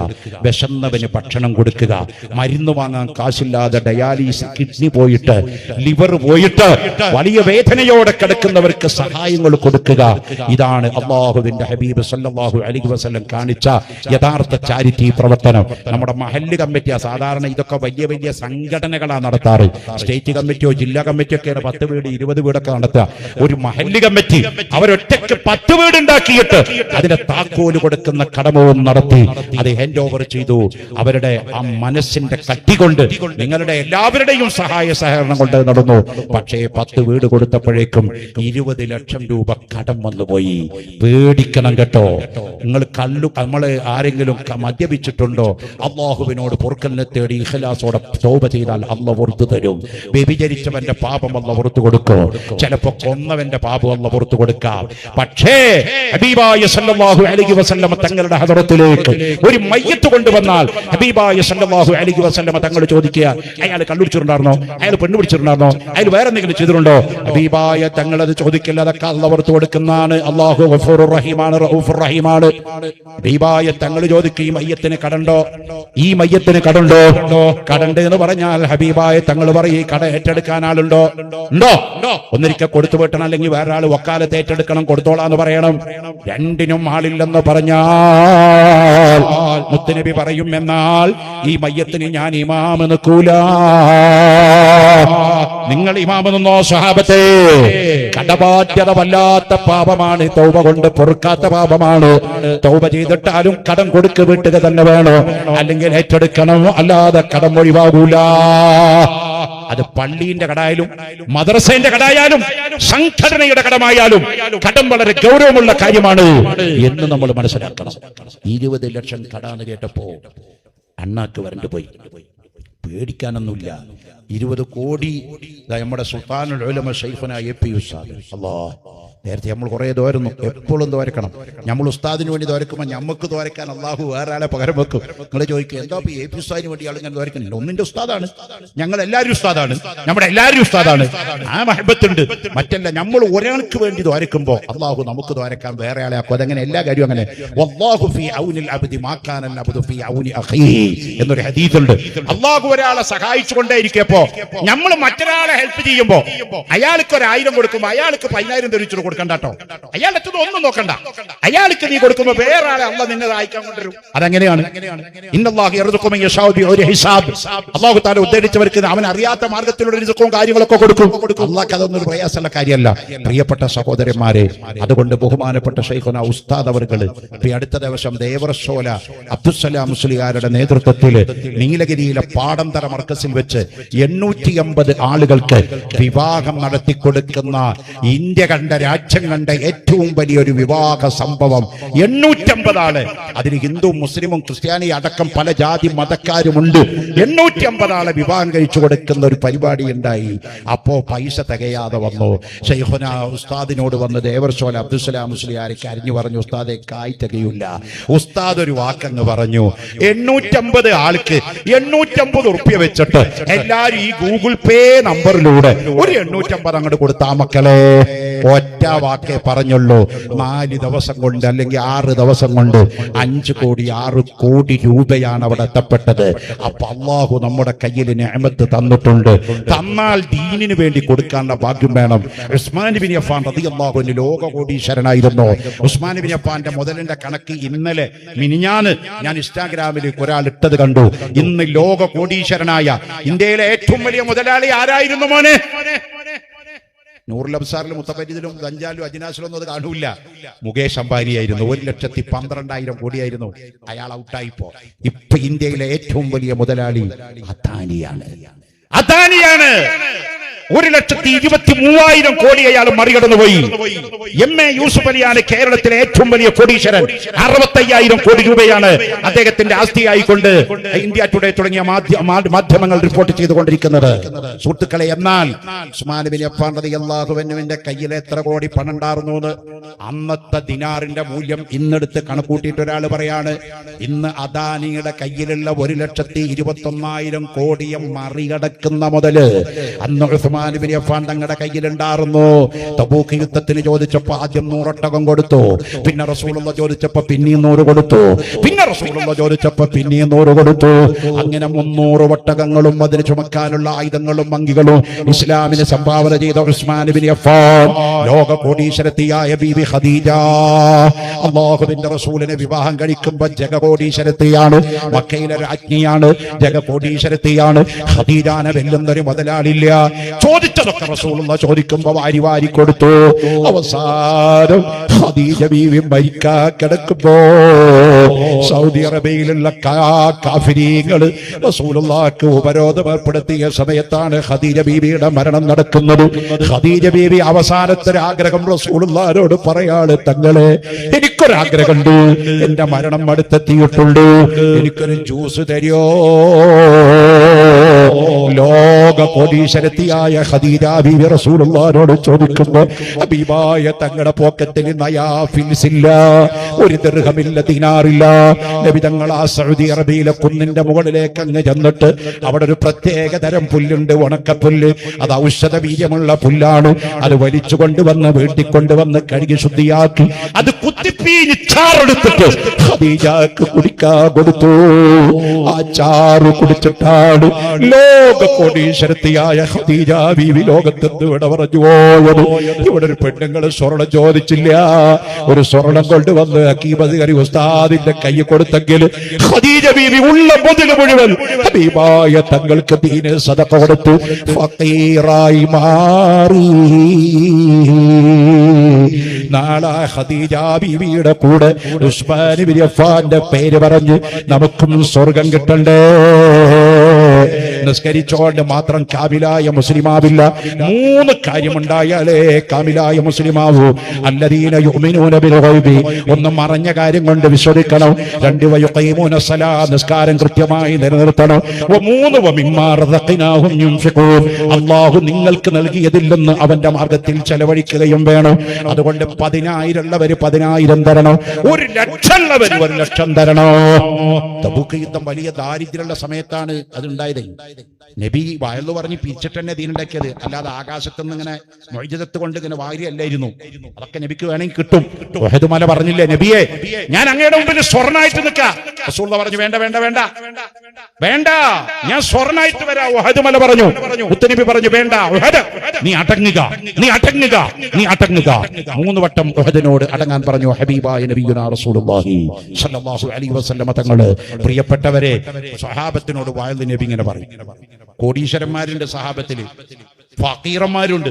വിശന്നവന് ഭക്ഷണം കൊടുക്കുക, മരുന്ന് വാങ്ങാൻ കാശില്ലാതെ ഡയാലിസിസ് കിഡ്നി പോയിട്ട് ലിവർ പോയിട്ട് വലിയ വേദനയോടെ കിടക്കുന്നവർക്ക് സഹായങ്ങൾ കൊടുക്കുക. ഇതാണ് അല്ലാഹുവിന്റെ ഹബീബ് സല്ലല്ലാഹു അലൈഹി വസല്ലം കാണിച്ച യഥാർത്ഥ ചാരിറ്റി പ്രവർത്തനം. നമ്മുടെ മഹല്ല് കമ്മിറ്റിയാ സാധാരണ ഇതൊക്കെ വലിയ വലിയ സംഘടന സംഘടനകളാണ് നടത്താറ്. സ്റ്റേറ്റ് കമ്മിറ്റിയോ ജില്ലാ കമ്മിറ്റിയോ ഒക്കെയാണ് 10 വീട് 20 വീടൊക്കെ നടത്തുക. ഒരു മഹല്ല് കമ്മിറ്റി അവരൊറ്റയ്ക്ക് 10 വീട് ഉണ്ടാക്കിയിട്ട് അതിന്റെ താക്കോല് കൊടുക്കുന്ന കടമവും നടത്തി അത് ഹാൻഡ് ഓവർ ചെയ്തു. അവരുടെ ആ മനസ്സിന്റെ കട്ടി കൊണ്ട് നിങ്ങളുടെ എല്ലാവരുടെയും സഹായ സഹകരണം കൊണ്ട് നടന്നു. പക്ഷേ 10 വീട് കൊടുത്തപ്പോഴേക്കും 20 ലക്ഷം രൂപ കടം വന്നുപോയി. പേടിക്കണം കേട്ടോ. നിങ്ങൾ നമ്മൾ ആരെങ്കിലും മദ്യപിച്ചിട്ടുണ്ടോ? അള്ളാഹുവിനോട് പൊറുക്കലിനെ തേടി ഇഖ്ലാസോടെ തൗബ ചെയ്താൽ അള്ളാഹ് പുറത്തു തരും. വ്യഭിചരിച്ചവന്റെ പാപം അള്ളാഹ് പുറത്തു കൊടുക്കും. ചിലപ്പോ കൊന്നവന്റെ പാപം അള്ളാഹ് പുറത്തു കൊടുക്കാം. പക്ഷേ ഹബീബായ സല്ലല്ലാഹു അലൈഹി വസല്ലം തങ്ങളുടെ ഹദറത്തിലേക്ക് ഒരു മയ്യത്ത് കൊണ്ടുവന്നാൽ ഹബീബായ സല്ലല്ലാഹു അലൈഹി വസല്ലം തങ്ങൾ ചോദിക്കുക, അയാൾ കള്ളുടിച്ചിട്ടുണ്ടായിരുന്നോ? അയാൾ പെണ്ണ് പിടിച്ചിട്ടുണ്ടായിരുന്നോ? അയാൾ വേറെ എന്തെങ്കിലും ചെയ്തിട്ടുണ്ടോ? ഹബീബായ തങ്ങൾ അത് ചോദിക്കില്ല. അതൊക്കെ അള്ളാഹ് പുറത്തു കൊടുക്കുന്നതാണ്. അല്ലാഹു ഗഫൂറുർ റഹീമാണ്, റഊഫുർ റഹീമാണ്. ഹബീബായ തങ്ങൾ ചോദിക്കും, ഈ മയ്യത്തിന് കടണ്ടോ? ഈ മയ്യത്തിന് കടണ്ടോ? കടണ്ട് എന്ന് പറഞ്ഞാൽ ഹബീബായ തങ്ങൾ പറയും, ഈ കട ഏറ്റെടുക്കാൻ ആളുണ്ടോ? ഉണ്ടോ? ഒന്നിരിക്കൽ കൊടുത്തു വിട്ടണം, അല്ലെങ്കിൽ വേറെ ആൾ വക്കാലത്ത് ഏറ്റെടുക്കണം, കൊടുത്തോളാന്ന് പറയണം. രണ്ടിനും ആളില്ലെന്ന് പറഞ്ഞാൽ മുത്തുനബി പറയും, എന്നാൽ ഈ മയ്യത്തിന് ഞാൻ ഇമാമ് നിൽക്കൂല. നിങ്ങൾ ഇമാമ് നിന്നോ സ്വഹാബത്തെ? കടബാധ്യത വല്ലാത്ത പാപമാണ്. തൗബ കൊണ്ട് പൊറുക്കാത്ത പാപമാണ്. തൗബ ചെയ്തിട്ടാലും കടം കൊടുക്ക് വീട്ടുക തന്നെ വേണോ, അല്ലെങ്കിൽ ഏറ്റെടുക്കണം, അല്ലാതെ കടം ഒഴിവാകൂല. അത് പള്ളിന്റെ കടായാലും മദ്രസയുടെ കടായാലും സംഘടനയുടെ കടമായാലും കടം വളരെ ഗൗരവമുള്ള കാര്യമാണ് എന്ന് നമ്മൾ മനസ്സിലാക്കണം. 20 ലക്ഷം കടാന്ന് കേട്ടപ്പോ അണ്ണാക്ക് വരണ്ടു പോയി. പേടിക്കാനൊന്നുമില്ല. 20 കോടി നമ്മുടെ സുൽത്താനുൽ ഉലമ ശൈഖുന എ.പി. ഉസ്താദ്. അല്ലാഹ്, നേരത്തെ നമ്മൾ കുറെ തോരുന്നു, എപ്പോഴും തോരക്കണം. നമ്മൾ ഉസ്താദിന് വേണ്ടി തോരക്കുമ്പോൾ നമുക്ക് തോരക്കാൻ അള്ളാഹു വേറെ ആളെ പകരം വെക്കും. നിങ്ങൾ ചോദിക്കും, എന്താ എ.പി. ഉസ്താദിന് വേണ്ടി ആൾ ഇങ്ങനെ തോരക്കുന്നില്ല? ഒന്നിന്റെ ഉസ്താദാണ്, ഞങ്ങൾ എല്ലാവരും ഉസ്താദാണ്, നമ്മുടെ എല്ലാവരും ഉസ്താദാണ്. ആ മഹബത്തുണ്ട്. മറ്റല്ല, നമ്മൾ ഒരാൾക്ക് വേണ്ടി തോരക്കുമ്പോൾ അള്ളാഹു നമുക്ക് തോരക്കാൻ വേറെ ആളെ ആക്കും. അതങ്ങനെ എല്ലാ കാര്യവും അങ്ങനെ. വല്ലാഹു ഫീ ഔനിൽ അബ്ദി മാ കാനൽ അബ്ദു ഫീ ഔനി അഖീഹി എന്നൊരു ഹദീസുണ്ട്. അള്ളാഹു ഒരാളെ സഹായിച്ചുകൊണ്ടേയിരിക്കപ്പോ നമ്മൾ മറ്റൊരാളെ ഹെൽപ്പ് ചെയ്യുമ്പോ അയാൾക്ക് 1000 കൊടുക്കുമ്പോ അയാൾക്ക് 10000 തെളിച്ചു കൊടുക്കണ്ടോ? അയാൾ എത്തുന്ന ഒന്നും നോക്കണ്ട. അയാൾക്ക് നീ കൊടുക്കുമ്പോ വേറെ ആളെ അള്ളാഹ് നിന്നെ സഹായിക്കാൻ കൊണ്ടുവരും. അതെങ്ങനെയാണ്? ഇന്നല്ലാഹു യർസുഖു മൻ യശാഉ ബിഗൈരി ഹിസാബ്. അല്ലാഹു തആല ഉദ്ദേശിച്ചവർക്ക് അവൻ അറിയാത്ത മാർഗ്ഗത്തിലൂടെ റിസ്ക്കും കാര്യങ്ങളൊക്കെ കൊടുക്കും. അല്ലാഹ് അതൊന്നും പ്രയാസമുള്ള കാര്യമല്ല. പ്രിയപ്പെട്ട സഹോദരന്മാരെ, അതുകൊണ്ട് ബഹുമാനപ്പെട്ട ശൈഖുന ഉസ്താദ് അവർകൾ ഈ അടുത്ത ദിവസം ദേവറശോല അബ്ദുസ്സലാം മുസ്ലിയാരുടെ നേതൃത്വത്തിൽ നീലഗിരിയിലെ പാടന്തര മർക്കസിൽ വെച്ച് 850 ആളുകൾക്ക് വിവാഹം നടത്തിക്കൊടുക്കുന്ന ഇന്ത്യ കണ്ട രാജ്യം കണ്ട ഏറ്റവും വലിയൊരു വിവാഹ സംഭവം. 850 ആള്, അതിന് ഹിന്ദു മുസ്ലിമും ക്രിസ്ത്യാനി അടക്കം പല ജാതി മതക്കാരുമുണ്ട്. 850 ആളെ വിവാഹം കഴിച്ചു കൊടുക്കുന്ന ഒരു പരിപാടി ഉണ്ടായി. അപ്പോ പൈസ തികയാതെ വന്നു. ശൈഖുന ഉസ്താദിനോട് വന്ന് ദേവർശോല അബ്ദുസ്സലാം മുസ്ലിയാർ കരഞ്ഞു പറഞ്ഞു, ഉസ്താദെ കായ് തികയില്ല. ഉസ്താദ് ഒരു വാക്കങ്ങ് പറഞ്ഞു, 850 ആൾക്ക് 850 ഉറുപ്പ്യ വെച്ചിട്ട് എല്ലാരും ഈ ഗൂഗിൾ പേ നമ്പറിലൂടെ ഒരു 850 അങ്ങോട്ട് കൊടുത്താ മക്കളെ. ഒറ്റ വാക്കേ പറഞ്ഞുള്ളൂ. 4 ദിവസം കൊണ്ട് അല്ലെങ്കിൽ 6 ദിവസം കൊണ്ട് 5 കോടി 6 കോടി രൂപയാണ് അവിടെ എത്തപ്പെട്ടത്. അപ്പൊ അള്ളാഹു നമ്മുടെ കയ്യിൽ നിഅമത്ത് തന്നിട്ടുണ്ട്. തന്നാൽ ദീനിന് വേണ്ടി കൊടുക്കാനുള്ള ഭാഗ്യം വേണം. ഉസ്മാൻ ബിൻ അഫ്ഫാൻ റളിയല്ലാഹു അൻഹു ലോക കോടീശ്വരനായിരുന്നു. ഉസ്മാൻ ബിൻ അഫ്ഫാന്റെ മുതലിന്റെ കണക്ക് ഇന്നലെ മിനിഞ്ഞാന്ന് ഞാൻ ഇൻസ്റ്റാഗ്രാമിൽ ഒരാൾ ഇട്ടത് കണ്ടു. ഇന്ന് ലോക കോടീശ്വരനായ ഇന്ത്യയിലെ ഏറ്റവും വലിയ മുതലാളി ആരായിരുന്നു മോനെ? നൂറുൽ അബ്സാറിലും മുത്തഫരിദിലും ഗഞ്ചാലും അജ്നാസിലും ഒന്നും അത് കാണൂല. മുകേഷ് അംബാനിയായിരുന്നു. 1,12,000 കോടിയായിരുന്നു. അയാൾ ഔട്ടായിപ്പോ. ഇപ്പൊ ഇന്ത്യയിലെ ഏറ്റവും വലിയ മുതലാളി അദാനിയാണ്. 1,23,000 കോടി അയാൾ മറികടന്നു പോയി. എം.എ. യൂസുഫ് അലിയാണ് കേരളത്തിലെ ഏറ്റവും വലിയ കോടീശ്വരൻ. 65,000 കോടി രൂപയാണ് അദ്ദേഹത്തിന്റെ ആസ്തിയായിക്കൊണ്ട് ഇന്ത്യ ടുഡേ തുടങ്ങിയ മാധ്യമങ്ങൾ റിപ്പോർട്ട് ചെയ്തുകൊണ്ടിരിക്കുന്നത്. സുഹൃത്തുക്കളെ, എന്നാൽ ഉസ്മാൻ ബിൻ അഫ്ഫാൻ റളിയല്ലാഹു അൻഹുവിന്റെ കയ്യിൽ എത്ര കോടി പണം ഉണ്ടായിരുന്നു എന്ന് അന്നത്തെ ദിനാറിന്റെ മൂല്യം ഇന്നെടുത്ത് കണക്കൂട്ടിയിട്ട് ഒരാൾ പറയാണ്, ഇന്ന് അദാനിയുടെ കയ്യിലുള്ള 1,21,000 കോടിയെ മറികടക്കുന്ന മുതല് അന്ന് ഉസ്മാൻ ബിൻ അഫ്ഫാൻ തങ്ങളുടെ കയ്യിലുണ്ടായിരുന്നു. തബൂക്ക് യുദ്ധത്തിന് ചോദിച്ചപ്പോ ആദ്യം 100 ഒട്ടകം കൊടുത്തു. പിന്നെ റസൂലുള്ളാഹി ചോദിച്ചപ്പോ പിന്നെയും 100 കൊടുത്തു. പിന്നെ റസൂലുള്ളാഹി ചോദിച്ചപ്പോ പിന്നെയും 100 കൊടുത്തു. അങ്ങനെ 300 ഒട്ടകങ്ങളും അതിന് ചുമക്കാനുള്ള ആയുധങ്ങളും അങ്കികളും ഇസ്ലാമിന് സംഭാവന ചെയ്ത ഉസ്മാൻ ബിൻ അഫ്ഫാൻ ലോക കോടീശ്വരത്തിയായ ബീബി ഖദീജ അല്ലാഹുവിന്റെ റസൂലിനെ വിവാഹം കഴിക്കുമ്പോൾ ജഗകോടീശ്വരത്തെയാണ്, മക്കയിലെ രാജ്ഞിയാണ്, ജഗകോടീശ്വരത്തെയാണ്. ഖദീജാനെ വെല്ലുന്നൊരു മുതലാളില്ല. ചോദിച്ചതൊക്കെ റസൂലുള്ള ചോദിക്കുമ്പോ വാരി വാരി കൊടുത്തു. അവസാനം ഖദീജ ബീവി മരിക്കാൻ കിടക്കുമ്പോ സൗദി അറേബ്യയിലുള്ള കാഫിരീങ്ങൾ റസൂലുള്ളാഹിക്ക് ഉപരോധം ഏർപ്പെടുത്തിയ സമയത്താണ് ഖദീജ ബീവിയുടെ മരണം നടക്കുന്നത്. ഖദീജ ബീവി അവസാനത്തെ ആഗ്രഹം റസൂലുള്ളാഹിനോട് പറയാണ്, തങ്ങളെ എനിക്കൊരാഗ്രഹമുണ്ട്, എന്റെ മരണം അടുത്തെത്തിയിട്ടുണ്ട്, എനിക്കൊരു ജ്യൂസ് തരുമോ? ലോക കോടീശ്വരത്തിയായ ഖദീജ ബീവി റസൂലുള്ളാഹിനോട് ചോദിക്കുമ്പോൾ ഹബീബായ തങ്ങളുടെ പോക്കറ്റിൽ നയാ ഫിൽസില്ല, ഒരു ദിർഹമില്ല, ദിനാറില്ല. നബി തങ്ങൾ ആ സൗദി അറേബ്യയിലെ കുന്നിന്റെ മുകളിലേക്ക് അങ്ങ് ചെന്നിട്ട് അവിടെ ഒരു പ്രത്യേക തരം പുല്ലുണ്ട്, ഉണക്കപ്പുല്ല്. അത് ഔഷധ ബീജമുള്ള പുല്ലാണ്. അത് വലിച്ചു കൊണ്ടുവന്ന് വീട്ടിൽ കൊണ്ടുവന്ന് കഴുകി ശുദ്ധിയാക്കി അത് കുത്തിപ്പീഞ്ഞ് ചാറെടുത്തിട്ട് ഖദീജക്ക് കുടിക്കാൻ കൊടുത്തു. ആ ചാറ് കുടിച്ചിട്ടാണ് ലോക കോടീശ്വരത്തിയായ ഖദീജ ബീവി ലോകത്തെന്ന് ഇവിടെ പറഞ്ഞു പോയത്. ഇവിടെ ഒരു പെണ്ണുങ്ങൾ സ്വർണം ചോദിച്ചില്ല, ഒരു സ്വർണം കൊണ്ടുവന്ന് ഹക്കീമദ്ഗരി ഉസ്താദിന്റെ കൈ കൊടുത്തെങ്കിൽ ഖദീജ ബീവി ഉള്ള മുതൽ മുഴുവൻ ഹബീബായ തങ്ങൾക്ക് ദീന് സദഖ കൊടുത്തു, ഫഖീറായി മാറി. നാളെ ഖദീജ ബീവിയുടെ കൂടെ ഉസ്മാൻ ഇബ്നു അഫ്ഫാന്റെ പേര് പറഞ്ഞ് നമുക്കും സ്വർഗം കിട്ടണ്ടേ? നിസ്കരിച്ചോണ്ട് മാത്രം കാമിലായ മുസ്ലിമാവില്ല. 3 കാര്യമുണ്ടായാലേ കാമിലായ മുസ്ലിമാവൂ. അല്ലദീന യുഅ്മിനൂന ബിൽ ഗൈബി, ഒന്ന് മറഞ്ഞ കാര്യം കൊണ്ട് വിശ്വസിക്കണം. 2 വയുഖീമൂന സലാ, നിസ്കാരം കൃത്യമായി നിലനിർത്തണം. 3 വമിമ്മാ റസഖ്നാഹും യുൻഫിഖൂൻ, അല്ലാഹു നിങ്ങൾക്ക് നൽകിയതിൽ നിന്ന് അവന്റെ മാർഗത്തിൽ ചെലവഴിക്കുകയും വേണം. അതുകൊണ്ട് 10,000 ഉള്ളവര് 10,000 തരണം, 1,00,000 ഉള്ളവര് 1,00,000 തരണോ. തബൂക്ക് യുദ്ധം വലിയ ദാരിദ്ര്യമുള്ള സമയത്താണ് അതുണ്ടായത്. നബി വയലു പറഞ്ഞ് പിരിച്ചിട്ട് തന്നെ ദീനുണ്ടാക്കിയത്, അല്ലാതെ ആകാശത്തുനിന്ന് ഇങ്ങനെ മൊയ്ജിദത്ത് കൊണ്ട് ഇങ്ങനെ വാരിയല്ലായിരുന്നു. അതൊക്കെ നബിക്ക് വേണമെങ്കിൽ കിട്ടും. ഉഹദ് മല പറഞ്ഞില്ലേ, നബിയെ ഞാൻ അങ്ങയുടെ മുമ്പിൽ സ്വർണ്ണായിട്ട് നിൽക്കാം. റസൂലുള്ളാഹി പറഞ്ഞു വേണ്ട വേണ്ട വേണ്ട വേണ്ട, ഞാൻ സ്വർണ്ണായിട്ട് വരാം. ഉഹദ് മല പറഞ്ഞു. മുത്തനബി പറഞ്ഞു വേണ്ട ഉഹദ്, നീ അടങ്ങുക, നീ അടങ്ങുക, നീ അടങ്ങുക. 3 വട്ടം ഉഹദിനോട് അടങ്ങാൻ പറഞ്ഞു ഹബീബായ നബിയുനാ റസൂലുള്ളാഹി സ്വല്ലല്ലാഹു അലൈഹി വസല്ലമ തങ്ങള്. പ്രിയപ്പെട്ടവരെ, സ്വഹാബത്തിനോട് വയലു നബി ഇങ്ങനെ പറയും. കോടീശ്വരന്മാരുണ്ട് സഹാബത്തില്, ഫക്കീറന്മാരുണ്ട്.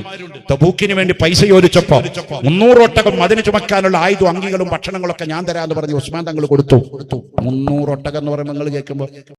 തബൂക്കിന് വേണ്ടി പൈസ ചോദിച്ചപ്പോ 300 ഒട്ടകം അതിന് ചുമക്കാനുള്ള ആയുധം, അങ്കികളും ഭക്ഷണങ്ങളൊക്കെ ഞാൻ തരാന്ന് പറഞ്ഞ് ഉസ്മാൻ തങ്ങൾ കൊടുത്തു. 300 ഒട്ടകം എന്ന് പറയുമ്പോൾ നിങ്ങൾ കേൾക്കുമ്പോ